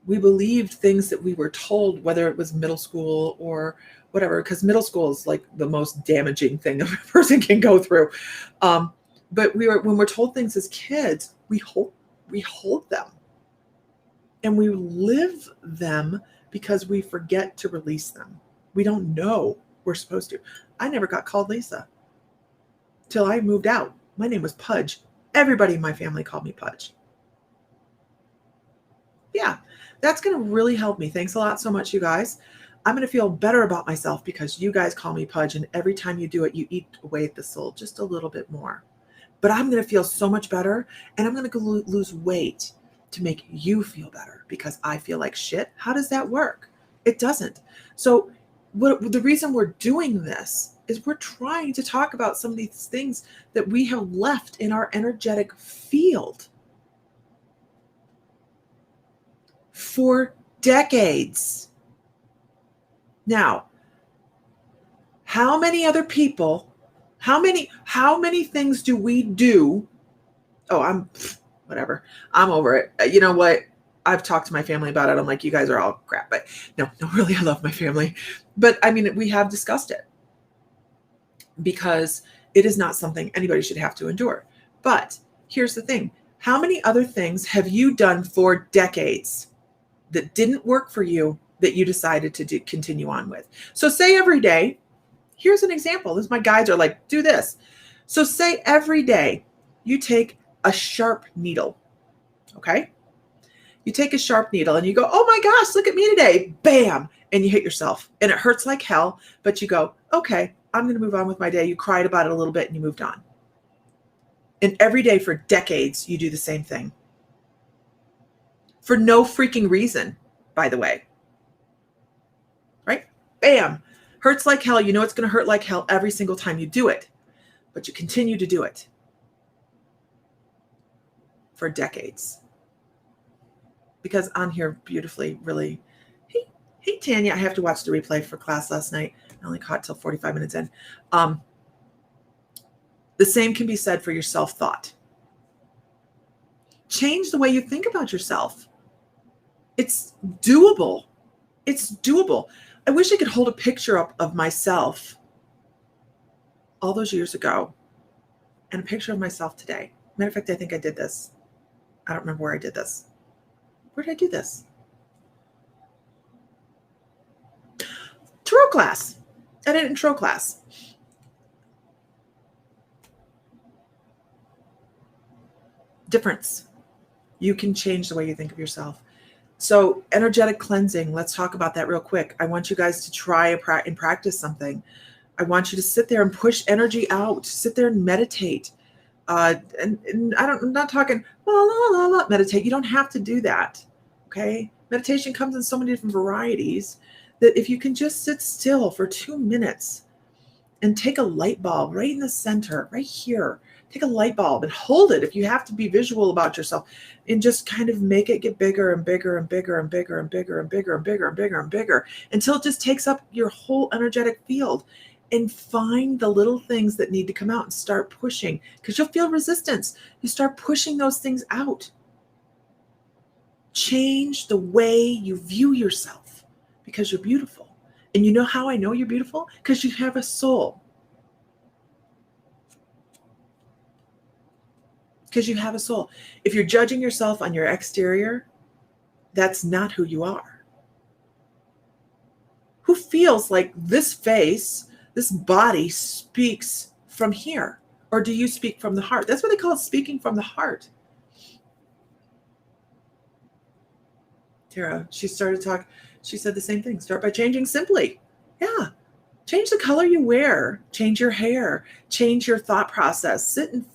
We believed things that we were told, whether it was middle school or whatever, because middle school is like the most damaging thing a person can go through. But when we're told things as kids, we hold them and we live them because we forget to release them. We don't know we're supposed to. I never got called Lisa till I moved out. My name was Pudge. Everybody in my family called me Pudge. Yeah, that's going to really help me. Thanks a lot so much, you guys. I'm going to feel better about myself because you guys call me Pudge, and every time you do it, you eat away at the soul just a little bit more. But I'm going to feel so much better, and I'm going to lose weight to make you feel better because I feel like shit. How does that work? It doesn't. So the reason we're doing this is we're trying to talk about some of these things that we have left in our energetic field for decades. Now, how many other people, how many things do we do? Oh, whatever. I'm over it. You know what? I've talked to my family about it. I'm like, you guys are all crap. But no, really, I love my family. But I mean, we have discussed it because it is not something anybody should have to endure. But here's the thing. How many other things have you done for decades that didn't work for you that you decided to continue on with? So say every day, here's an example. My guides are like, do this. So say every day you take a sharp needle, okay? You take a sharp needle and you go, oh my gosh, look at me today. Bam. And you hit yourself and it hurts like hell, but you go, okay, I'm going to move on with my day. You cried about it a little bit and you moved on. And every day for decades, you do the same thing. For no freaking reason, by the way. Right? Bam. Hurts like hell. You know it's going to hurt like hell every single time you do it. But you continue to do it. For decades. Because on here beautifully, really, hey Tanya, I have to watch the replay for class last night. I only caught till 45 minutes in. The same can be said for your self-thought. Change the way you think about yourself. It's doable. It's doable. I wish I could hold a picture up of myself all those years ago and a picture of myself today. Matter of fact, I think I did this. I don't remember where I did this. Where did I do this? Tarot class. I did it in tarot class. Difference. You can change the way you think of yourself. So energetic cleansing, let's talk about that real quick. I want you guys to try and practice something. I want you to sit there and push energy out. Sit there and meditate. And I'm not talking la la la la meditate. You don't have to do that. Okay. Meditation comes in so many different varieties that if you can just sit still for 2 minutes and take a light bulb right in the center, right here, take a light bulb and hold it if you have to be visual about yourself, and just kind of make it get bigger and bigger and bigger and bigger and bigger and bigger and bigger and bigger and bigger until it just takes up your whole energetic field. And find the little things that need to come out and start pushing, because you'll feel resistance. You start pushing those things out. Change the way you view yourself, because you're beautiful. And you know how I know you're beautiful? Because you have a soul. Because you have a soul. If you're judging yourself on your exterior, that's not who you are. Who feels like this face, this body speaks from here? Or do you speak from the heart? That's what they call it, speaking from the heart. Tara, she started to talk. She said the same thing. Start by changing simply. Yeah. Change the color you wear. Change your hair. Change your thought process. Sit and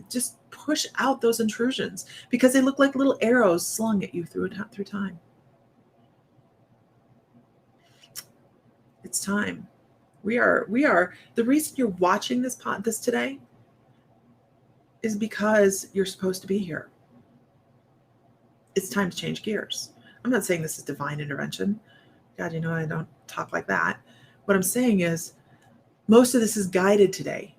just push out those intrusions, because they look like little arrows slung at you through time. It's time. We are the reason you're watching this today is because you're supposed to be here. It's time to change gears. I'm not saying this is divine intervention. God, you know, I don't talk like that. What I'm saying is most of this is guided today.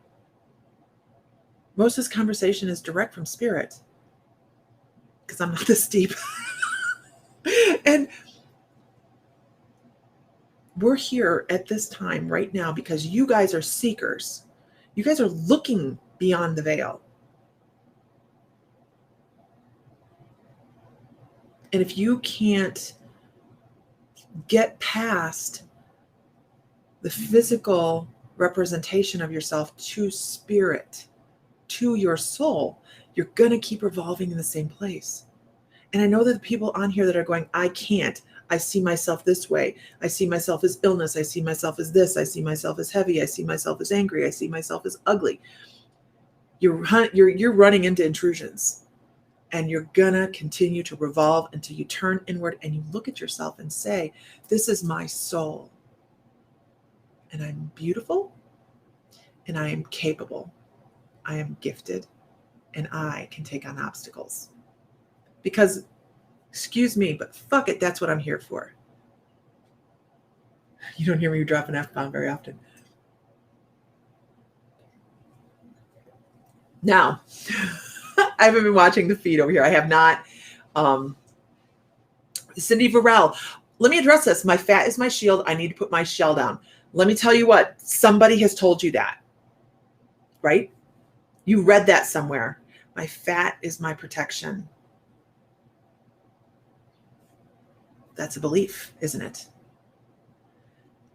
Most of this conversation is direct from spirit, because I'm not this deep. And we're here at this time right now because you guys are seekers. You guys are looking beyond the veil. And if you can't get past the physical representation of yourself to spirit, to your soul, you're going to keep revolving in the same place. And I know that the people on here that are going, I can't. I see myself this way. I see myself as illness. I see myself as this. I see myself as heavy. I see myself as angry. I see myself as ugly. You're running into intrusions, and you're gonna continue to revolve until you turn inward and you look at yourself and say, this is my soul, and I'm beautiful, and I am capable. I am gifted, and I can take on obstacles. Because, excuse me, but fuck it, that's what I'm here for. You don't hear me drop an F-bomb very often. Now, I haven't been watching the feed over here. I have not. Cindy Varel, let me address this. My fat is my shield. I need to put my shell down. Let me tell you what, somebody has told you that, right? You read that somewhere. My fat is my protection. That's a belief, isn't it?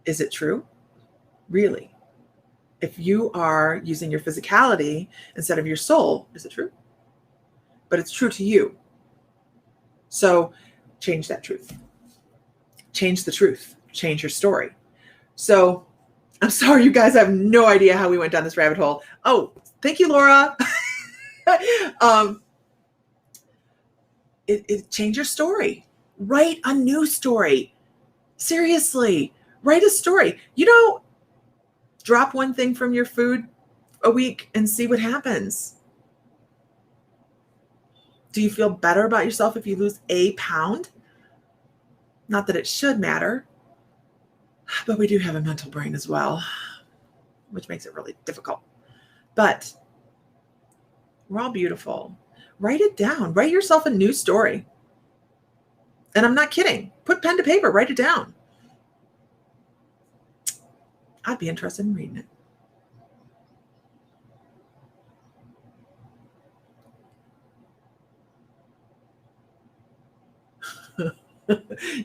Is it true? Really? If you are using your physicality instead of your soul, is it true? But it's true to you. So change that truth. Change the truth. Change your story. So I'm sorry, you guys, I have no idea how we went down this rabbit hole. Oh, thank you, Laura. Change your story. Write a new story. Seriously, write a story. You know, drop one thing from your food a week and see what happens. Do you feel better about yourself if you lose a pound? Not that it should matter, but we do have a mental brain as well, which makes it really difficult. But we're all beautiful. Write it down. Write yourself a new story. And I'm not kidding. Put pen to paper, write it down. I'd be interested in reading it.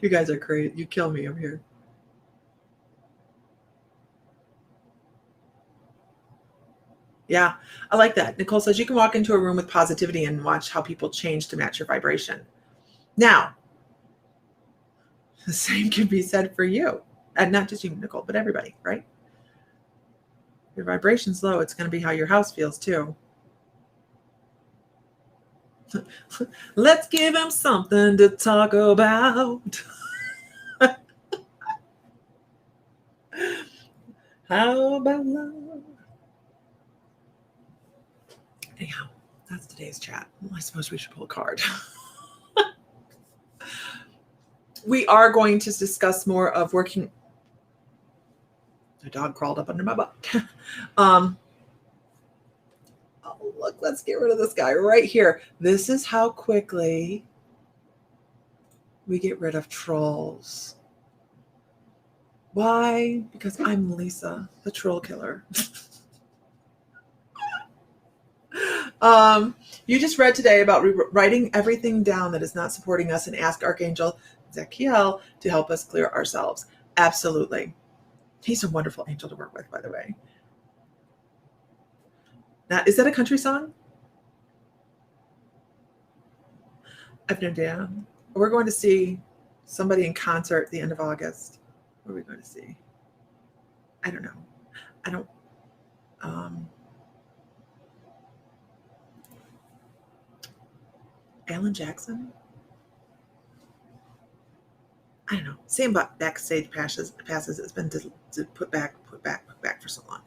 You guys are crazy. You kill me over here. Yeah, I like that. Nicole says you can walk into a room with positivity and watch how people change to match your vibration. Now, the same can be said for you. And not just you, Nicole, but everybody, right? Your vibration's low, it's going to be how your house feels too. Let's give him something to talk about. How about love? Anyhow, that's today's chat. Well, I suppose we should pull a card. We are going to discuss more of working. The dog crawled up under my butt. Oh, look, let's get rid of this guy right here. This is how quickly we get rid of trolls. Why? Because I'm Lisa, the troll killer. You just read today about writing everything down that is not supporting us and ask Archangel Zachiel to help us clear ourselves. Absolutely. He's a wonderful angel to work with, by the way. Now, is that a country song? I've no idea. We're going to see somebody in concert at the end of August. What are we going to see? I don't know. I don't. Alan Jackson? I don't know. Same backstage passes. It's been put back for so long.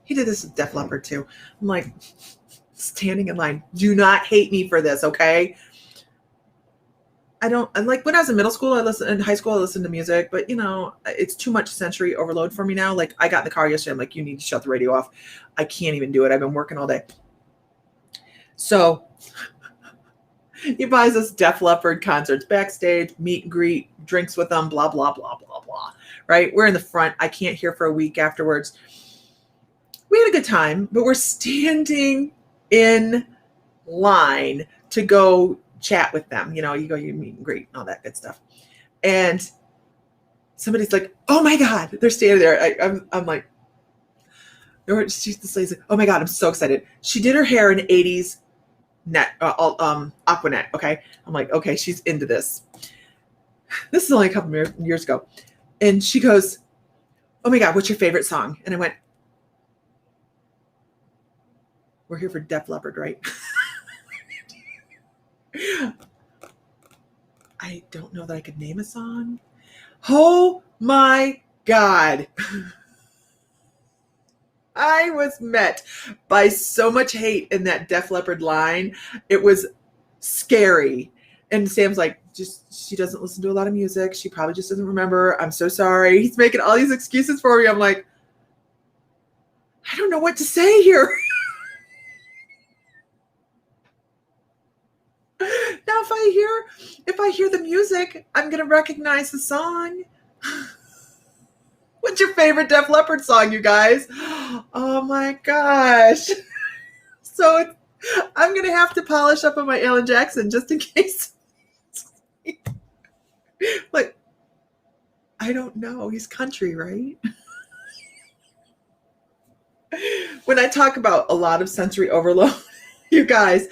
He did this with Def Leppard too. I'm like, standing in line. Do not hate me for this, okay? Like when I was in middle school, in high school, I listened to music, but it's too much sensory overload for me now. Like I got in the car yesterday. I'm like, you need to shut the radio off. I can't even do it. I've been working all day. So he buys us Def Leppard concerts, backstage, meet and greet, drinks with them, blah, blah, blah, blah, blah. Right? We're in the front. I can't hear for a week afterwards. We had a good time, but we're standing in line to go chat with them. You meet and greet and all that good stuff. And somebody's like, oh my God, they're standing there. I'm like, this lady's like, oh my God, I'm so excited. She did her hair in 80s net, Aquanet. Okay. I'm like, okay, she's into this. This is only a couple years ago. And she goes, oh my God, what's your favorite song? And I went, we're here for Def Leppard, right? I don't know that I could name a song. Oh my God. I was met by so much hate in that Def Leppard line. It was scary. And Sam's like, she doesn't listen to a lot of music. She probably just doesn't remember. I'm so sorry. He's making all these excuses for me. I'm like, I don't know what to say here. Now, if I hear the music, I'm going to recognize the song. What's your favorite Def Leppard song, you guys? Oh my gosh. So I'm going to have to polish up on my Alan Jackson just in case. Like, I don't know. He's country, right? When I talk about a lot of sensory overload, you guys,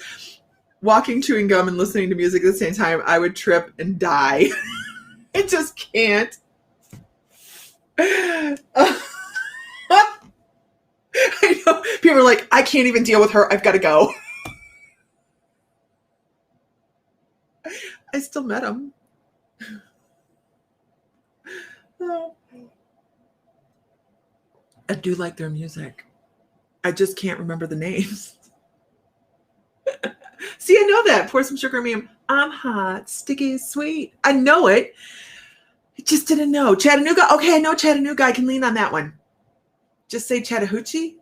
walking, chewing gum, and listening to music at the same time, I would trip and die. I just can't. I know. People are like, I can't even deal with her. I've got to go. I still met him. I do like their music. I just can't remember the names. See, I know that. Pour some sugar on me. I'm hot, sticky, sweet. I know it. I just didn't know. Chattanooga. Okay, I know Chattanooga. I can lean on that one. Just say Chattahoochee.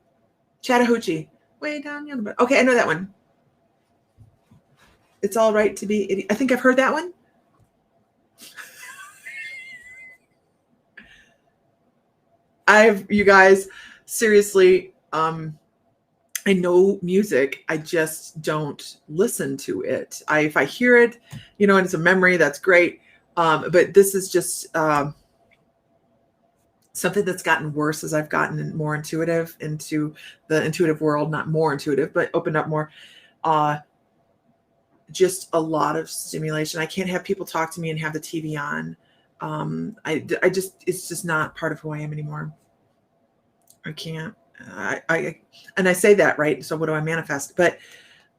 Chattahoochee. Way down yonder. Okay, I know that one. It's all right to be. I think I've heard that one. You guys, seriously, I know music. I just don't listen to it. If I hear it, and it's a memory, that's great. But this is just something that's gotten worse as I've gotten more intuitive into the intuitive world, not more intuitive, but opened up more. Just a lot of stimulation. I can't have people talk to me and have the TV on. It's just not part of who I am anymore. I can't. And I say that, right? So what do I manifest? But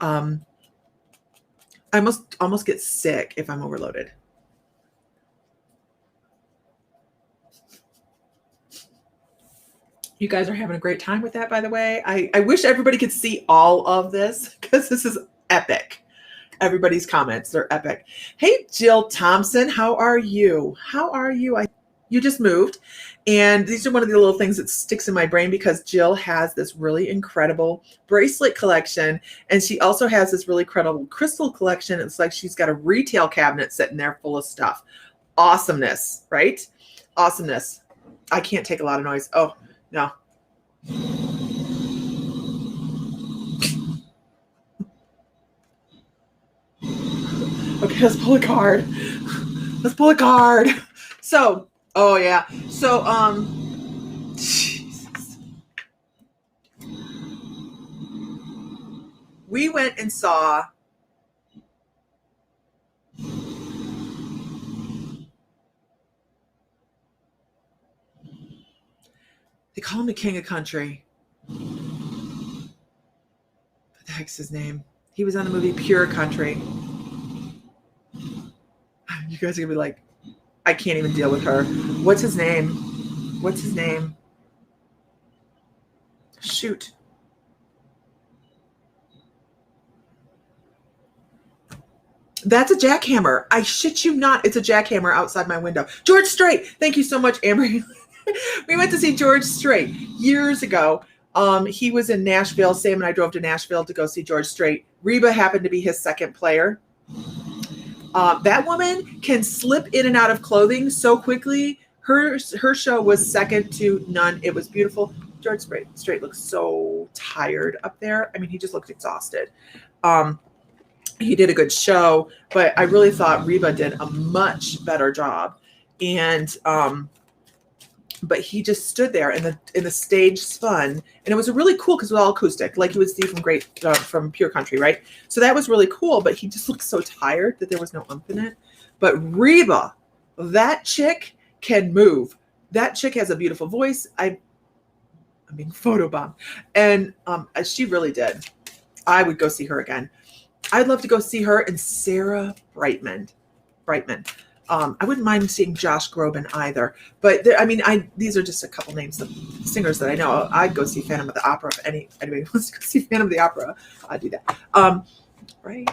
I almost get sick if I'm overloaded. You guys are having a great time with that, by the way. I wish everybody could see all of this because this is epic. Everybody's comments, they're epic. Hey, Jill Thompson, how are you? How are you? You just moved. And these are one of the little things that sticks in my brain because Jill has this really incredible bracelet collection. And she also has this really incredible crystal collection. It's like she's got a retail cabinet sitting there full of stuff. Awesomeness, right? Awesomeness. I can't take a lot of noise. Oh, no. Okay, let's pull a card. Let's pull a card. So, oh yeah. So, Jesus. We went and saw they call him the King of Country. What the heck's his name? He was on the movie Pure Country. You guys are gonna be like, I can't even deal with her. What's his name? What's his name? Shoot. That's a jackhammer. I shit you not. It's a jackhammer outside my window. George Strait. Thank you so much, Amber. We went to see George Strait years ago. He was in Nashville. Sam and I drove to Nashville to go see George Strait. Reba happened to be his second player. That woman can slip in and out of clothing so quickly. Her show was second to none. It was beautiful. George Strait looks so tired up there. I mean, he just looked exhausted. He did a good show, but I really thought Reba did a much better job. And but he just stood there and the stage spun, and it was really cool because it was all acoustic, like you would see from Pure Country, right? So that was really cool, but he just looked so tired that there was no oomph in it. But Reba, that chick can move. That chick has a beautiful voice. I mean, photobombed. And she really did. I would go see her again. I'd love to go see her and Sarah Brightman. I wouldn't mind seeing Josh Groban either. But these are just a couple names of singers that I know. I'd go see Phantom of the Opera. If anybody wants to go see Phantom of the Opera, I'd do that. Right?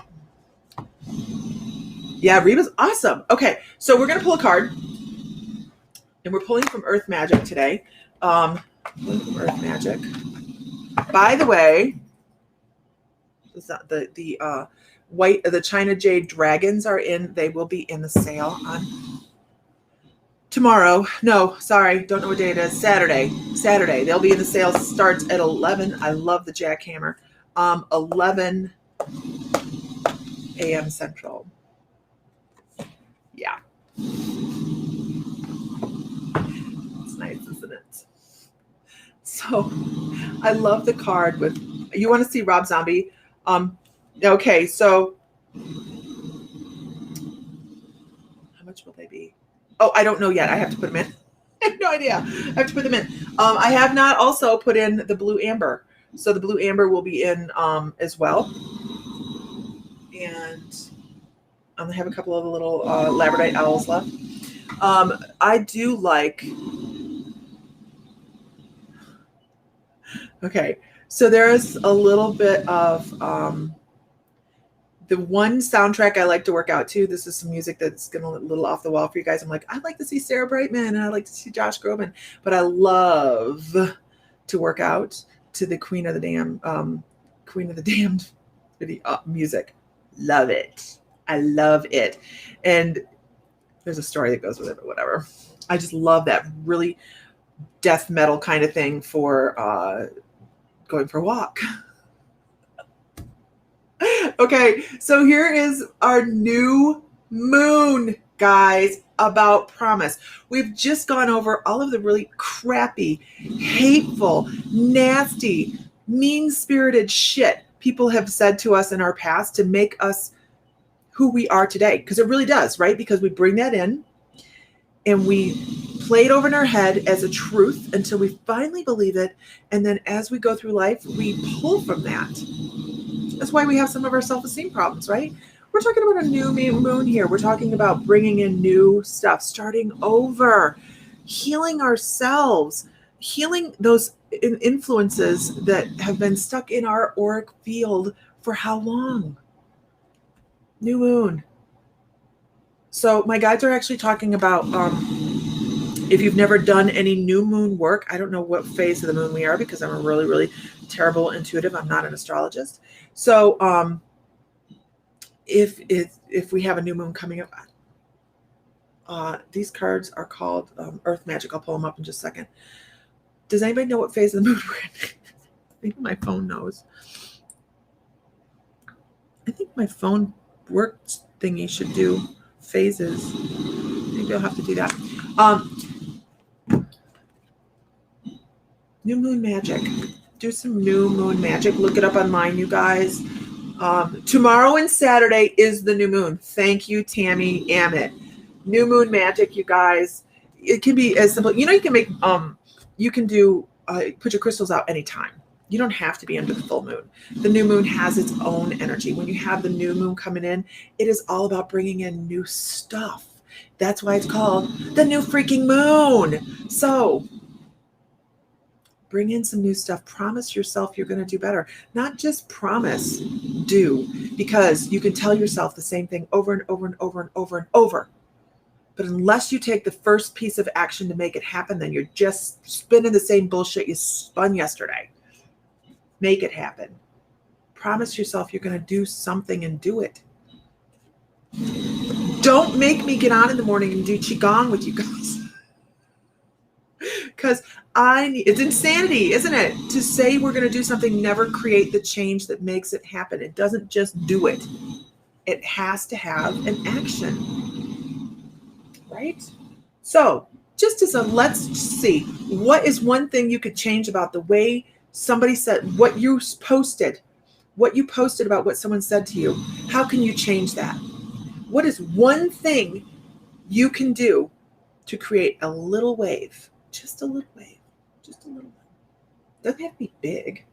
Yeah, Reba's awesome. Okay, so we're gonna pull a card, and we're pulling from Earth Magic today. Earth Magic. By the way, it's not the China Jade Dragons are in. They will be in the sale on tomorrow. No, sorry, don't know what day it is. Saturday. They'll be in the sale. Starts at 11. I love the jackhammer. 11 a.m. Central. Yeah. It's nice, isn't it? So I love the card with, you want to see Rob Zombie? Okay, so how much will they be? Oh, I don't know yet. I have to put them in. I have no idea. I have to put them in. I have not also put in the Blue Amber. So the Blue Amber will be in as well. And I have a couple of little Labradorite owls left. I do like... Okay, so there's a little bit of... the one soundtrack I like to work out to, this is some music that's going a little off the wall for you guys. I'm like, I'd like to see Sarah Brightman and I'd like to see Josh Groban, but I love to work out to the Queen of the Damned video, music. Love it. I love it. And there's a story that goes with it, but whatever. I just love that really death metal kind of thing for going for a walk. Okay, so here is our new moon, guys, about promise. We've just gone over all of the really crappy, hateful, nasty, mean-spirited shit people have said to us in our past to make us who we are today. Because it really does, right? Because we bring that in and we play it over in our head as a truth until we finally believe it. And then as we go through life, we pull from that. That's why we have some of our self-esteem problems, right? We're talking about a new moon here. We're talking about bringing in new stuff, starting over, healing ourselves, healing those influences that have been stuck in our auric field for how long? New moon. So my guides are actually talking about if you've never done any new moon work, I don't know what phase of the moon we are because I'm a really, really terrible intuitive. I'm not an astrologist. So if we have a new moon coming up, these cards are called Earth Magic. I'll pull them up in just a second. Does anybody know what phase of the moon we're in? I think my phone knows. I think my phone work thingy should do phases. Maybe I'll have to do that. New moon magic. Do some new moon magic. Look it up online, you guys. Tomorrow and Saturday is the new moon. Thank you, Tammy Amit. New moon magic, you guys. It can be as simple. You know, you can make, you can do, put your crystals out anytime. You don't have to be under the full moon. The new moon has its own energy. When you have the new moon coming in, it is all about bringing in new stuff. That's why it's called the new freaking moon. So bring in some new stuff. Promise yourself you're going to do better. Not just promise, do. Because you can tell yourself the same thing over and over and over and over and over. But unless you take the first piece of action to make it happen, then you're just spinning the same bullshit you spun yesterday. Make it happen. Promise yourself you're going to do something and do it. Don't make me get on in the morning and do Qigong with you guys. Because it's insanity, isn't it? To say we're going to do something, never create the change that makes it happen. It doesn't just do it. It has to have an action. Right? So just as let's see, what is one thing you could change about the way somebody said, what you posted about what someone said to you? How can you change that? What is one thing you can do to create a little wave? Just a little wave. Just a little one. Doesn't have to be big.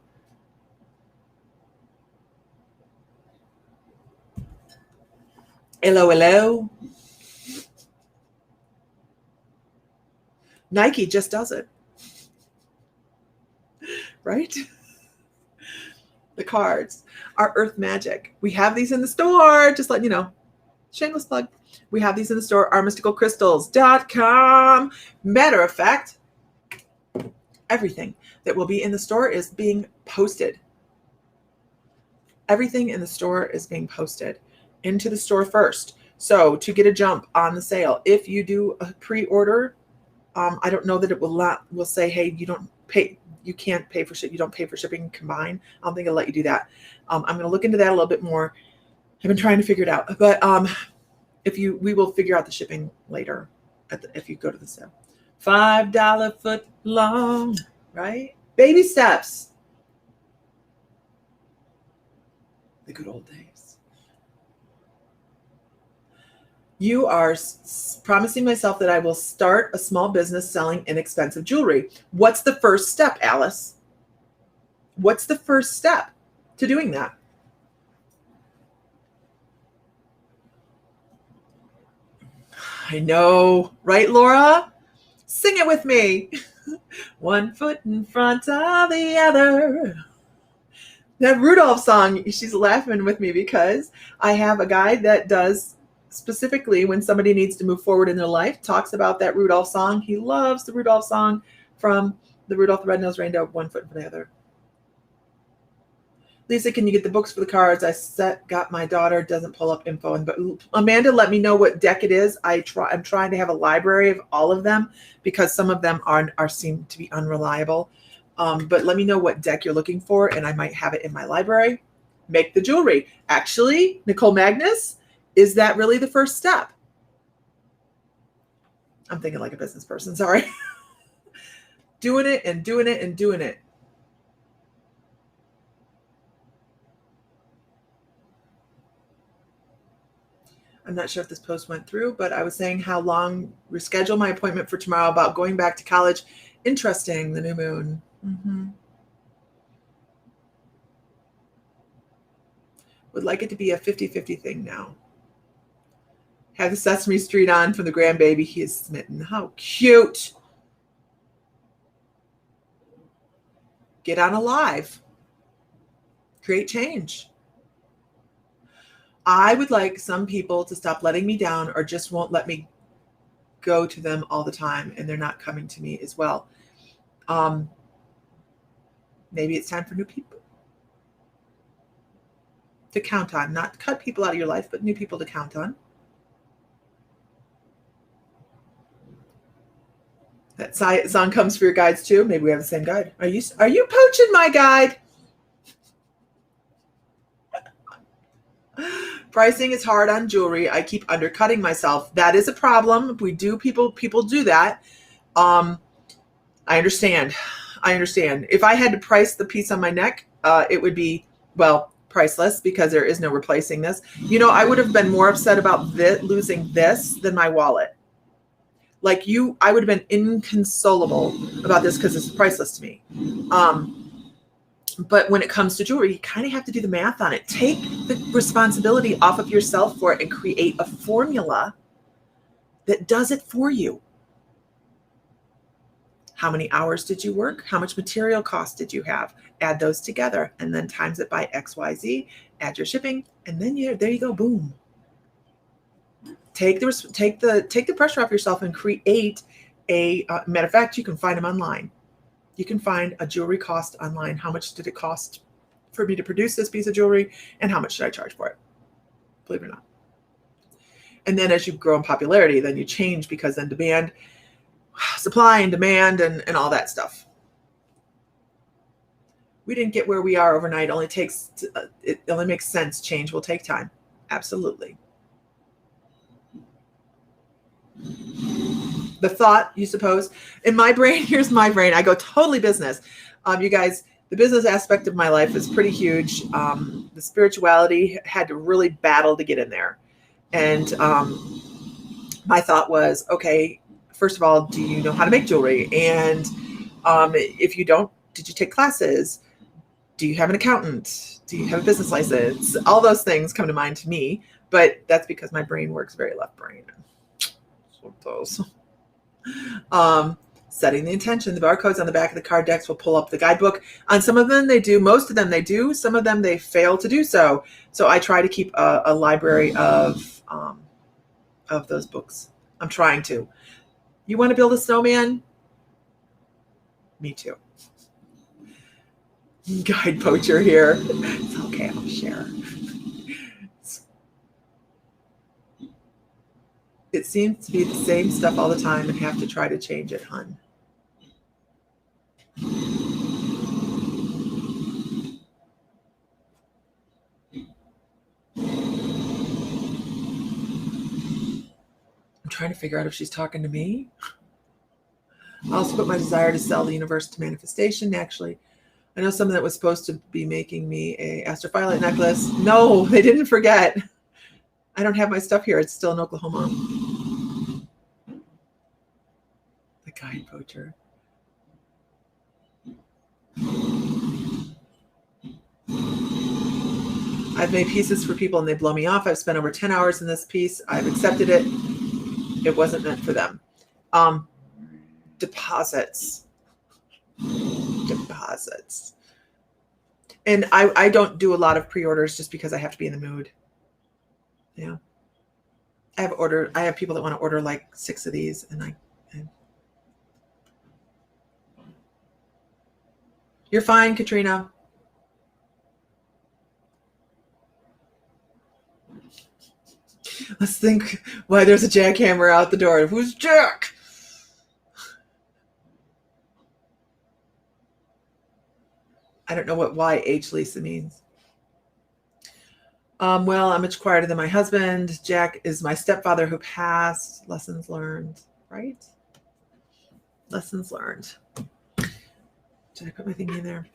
Hello, hello. Nike just does it. Right? The cards are Earth Magic. We have these in the store. Just letting you know. Shameless plug. We have these in the store, ourmysticalcrystals.com. Matter of fact, everything that will be in the store is being posted. Everything in the store is being posted into the store first. So to get a jump on the sale, if you do a pre-order, I don't know that it will say, hey, you can't pay for ship. You don't pay for shipping combined. I don't think it'll let you do that. I'm going to look into that a little bit more. I've been trying to figure it out, but we will figure out the shipping later if you go to the sale. $5 foot long, right? Baby steps. The good old days. You are promising myself that I will start a small business selling inexpensive jewelry. What's the first step, Alice? What's the first step to doing that? I know, right, Laura? Sing it with me. One foot in front of the other. That Rudolph song, she's laughing with me because I have a guide that does specifically when somebody needs to move forward in their life, talks about that Rudolph song. He loves the Rudolph song from the Rudolph the Red-Nosed Reindeer, One Foot in front of the Other. Lisa, can you get the books for the cards? Got my daughter, doesn't pull up info. But Amanda, let me know what deck it is. I'm trying to have a library of all of them because some of them seem to be unreliable. But let me know what deck you're looking for, and I might have it in my library. Make the jewelry. Actually, Nicole Magnus, is that really the first step? I'm thinking like a business person, sorry. Doing it and doing it and doing it. I'm not sure if this post went through, but I was saying how long reschedule my appointment for tomorrow about going back to college. Interesting, the new moon. Mm-hmm. Would like it to be a 50-50 thing now. Have the Sesame Street on from the grandbaby. He is smitten. How cute. Get on a live. Create change. I would like some people to stop letting me down or just won't let me go to them all the time, and they're not coming to me as well. Maybe it's time for new people to count on. Not cut people out of your life, but new people to count on. That song comes for your guides too. Maybe we have the same guide. Are you poaching my guide? Pricing is hard on jewelry. I keep undercutting myself. That is a problem. People do that. I understand. If I had to price the piece on my neck, it would be, well, priceless because there is no replacing this. I would have been more upset about losing this than my wallet. Like I would have been inconsolable about this because it's priceless to me. But when it comes to jewelry, you kind of have to do the math on it. Take the responsibility off of yourself for it and create a formula that does it for you. How many hours did you work? How much material cost did you have? Add those together and then times it by XYZ, add your shipping, and then there you go, boom. Take the pressure off yourself and create a matter of fact, you can find them online. You can find a jewelry cost online. How much did it cost for me to produce this piece of jewelry, and how much should I charge for it? Believe it or not. And then as you grow in popularity, then you change because then demand, supply and demand and all that stuff. We didn't get where we are overnight. It only makes sense. Change will take time. Absolutely. The thought, you suppose, in my brain, here's my brain. I go totally business. You guys, the business aspect of my life is pretty huge. The spirituality had to really battle to get in there. And my thought was, okay, first of all, do you know how to make jewelry? And if you don't, did you take classes? Do you have an accountant? Do you have a business license? All those things come to mind to me, but that's because my brain works very left brain. Those. Setting the intention. The barcodes on the back of the card decks will pull up the guidebook. On some of them they do. Most of them they do. Some of them they fail to do so. So I try to keep a library of those books. I'm trying to. You want to build a snowman? Me too. Guide poacher here. It's okay, I'll share. It seems to be the same stuff all the time and have to try to change it, hun. I'm trying to figure out if she's talking to me. I also put my desire to sell the universe to manifestation. Actually, I know someone that was supposed to be making me a astrophyllite necklace. No, they didn't forget. I don't have my stuff here. It's still in Oklahoma. The guide poacher. I've made pieces for people and they blow me off. I've spent over 10 hours in this piece. I've accepted it. It wasn't meant for them. Deposits. And I don't do a lot of pre-orders just because I have to be in the mood. Yeah. I have people that want to order like 6 of these and you're fine, Katrina. Let's think why there's a jackhammer out the door. Who's Jack? I don't know what YH Lisa means. Well, I'm much quieter than my husband. Jack is my stepfather who passed. Lessons learned, right? Lessons learned. Did I put my thing in there?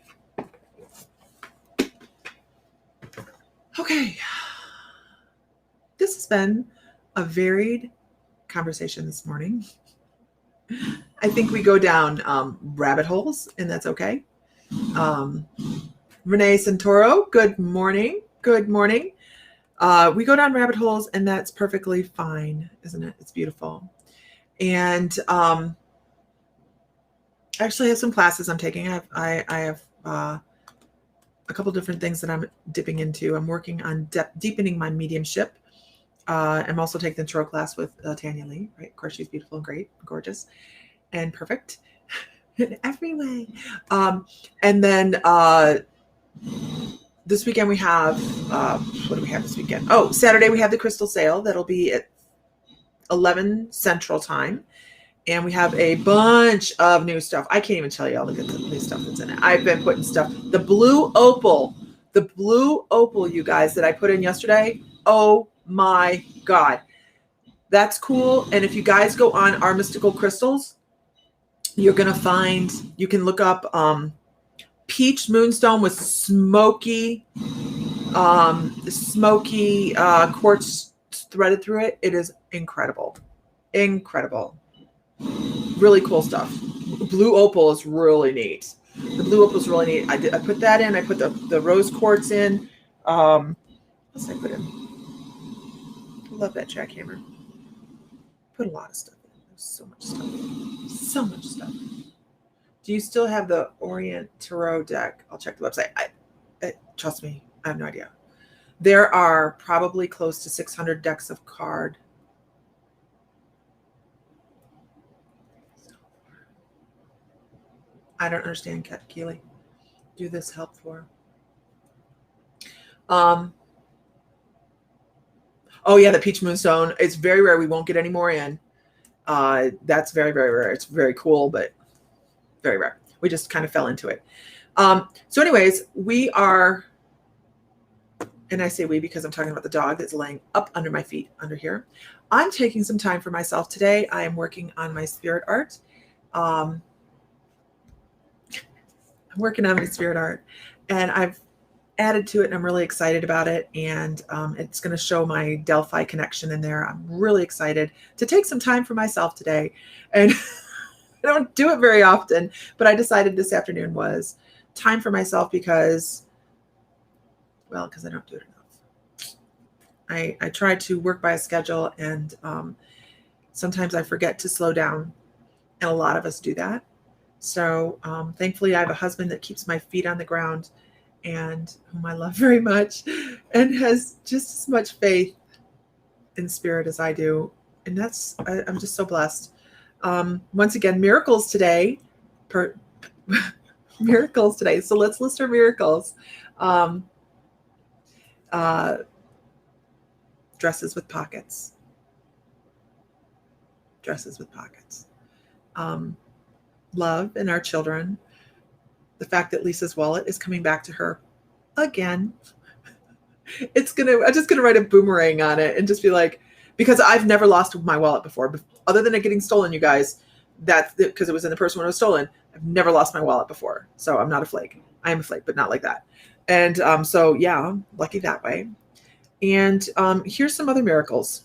Okay. This has been a varied conversation this morning. I think we go down rabbit holes, and that's okay. Renee Santoro, good morning. Good morning. We go down rabbit holes, and that's perfectly fine, isn't it? It's beautiful. And I actually have some classes I'm taking. I have a couple different things that I'm dipping into. I'm working on deepening my mediumship. I'm also taking the tarot class with Tanya Lee, right? Of course, she's beautiful and great, gorgeous, and perfect in every way. And then this weekend we have, what do we have this weekend? Oh, Saturday we have the crystal sale. That'll be at 11 Central Time. And we have a bunch of new stuff. I can't even tell you all the good new stuff that's in it. I've been putting stuff. The blue opal, you guys, that I put in yesterday. Oh my God. That's cool. And if you guys go on Our Mystical Crystals, you're going to find, you can look up peach moonstone with smoky quartz threaded through it. It is incredible. Incredible. Really cool stuff. Blue opal is really neat. The blue opal is really neat. I put that in. I put the rose quartz in. What else did I put in? I love that jackhammer. Put a lot of stuff in. There's so much stuff. So much stuff. Do you still have the Orient Tarot deck? I'll check the website. Trust me, I have no idea. There are probably close to 600 decks of card. I don't understand, Keely. Do this help for? Oh yeah, the peach moonstone. It's very rare. We won't get any more in. That's very, very rare. It's very cool, but very rare. We just kind of fell into it. So anyways, we are, and I say we because I'm talking about the dog that's laying up under my feet under here. I'm taking some time for myself today. I am working on my spirit art. I'm working on my spirit art, and I've added to it, and I'm really excited about it. And it's going to show my Delphi connection in there. I'm really excited to take some time for myself today. And I don't do it very often, but I decided this afternoon was time for myself because I don't do it enough. I try to work by a schedule, and sometimes I forget to slow down, and a lot of us do that. So thankfully, I have a husband that keeps my feet on the ground, and whom I love very much, and has just as much faith in spirit as I do. And I'm just so blessed. Once again, miracles today. Miracles today. So let's list our miracles. Dresses with pockets. Dresses with pockets. Love in our children. The fact that Lisa's wallet is coming back to her again. I'm just gonna write a boomerang on it and just be like, because I've never lost my wallet before, other than it getting stolen, you guys. That's because it was in the person when it was stolen. I've never lost my wallet before, so I'm not a flake. I am a flake, but not like that. And so yeah, I'm lucky that way. And here's some other miracles.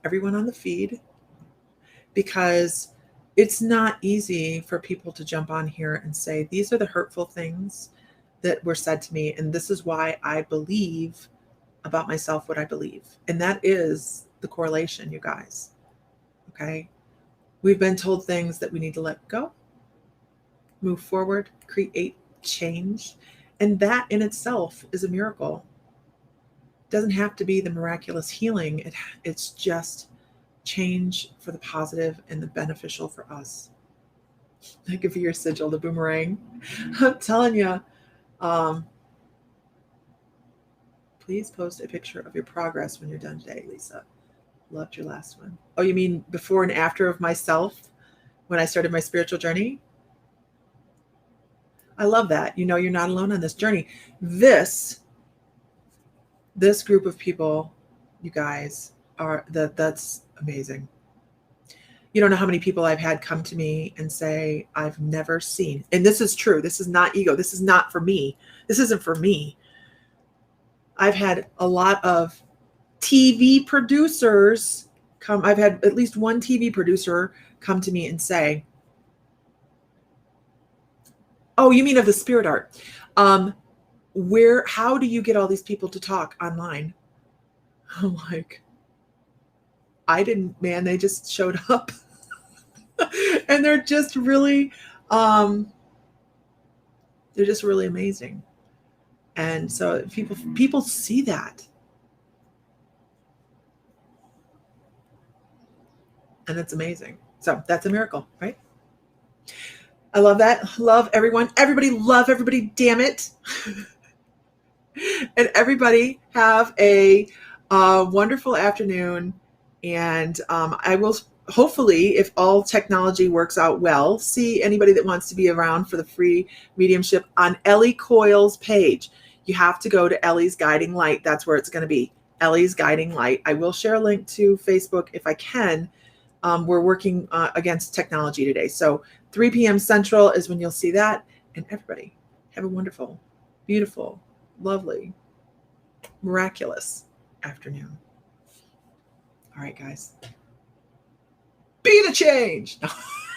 Everyone on the feed, because it's not easy for people to jump on here and say, these are the hurtful things that were said to me, and this is why I believe about myself what I believe. And that is the correlation, you guys. Okay? We've been told things that we need to let go, move forward, create change. And that in itself is a miracle. It doesn't have to be the miraculous healing. It's just change for the positive and the beneficial for us. Thank you for your sigil, the boomerang. I'm telling you, please Please post a picture of your progress when you're done today, Lisa. Loved your last one. Oh, you mean before and after of myself when I started my spiritual journey? I love that. You know, you're not alone on this journey. This group of people, you guys, that's amazing. You don't know how many people I've had come to me and say, I've never seen, and this is true. This is not ego. This is not for me. This isn't for me. I've had a lot of TV producers come. I've had at least one TV producer come to me and say, oh, you mean of the spirit art? How do you get all these people to talk online? I'm like, I didn't, man, they just showed up. And they're just really amazing. And so people see that. And it's amazing. So that's a miracle, right? I love that. Love everyone. Everybody love everybody, damn it. And everybody have a wonderful afternoon. And I will hopefully, if all technology works out well, see anybody that wants to be around for the free mediumship on Ellie Coyle's page. You have to go to Ellie's Guiding Light. That's where it's going to be. Ellie's Guiding Light. I will share a link to Facebook if I can. We're working against technology today. So 3 p.m. Central is when you'll see that. And everybody have a wonderful, beautiful, lovely, miraculous afternoon. All right, guys. Be the change.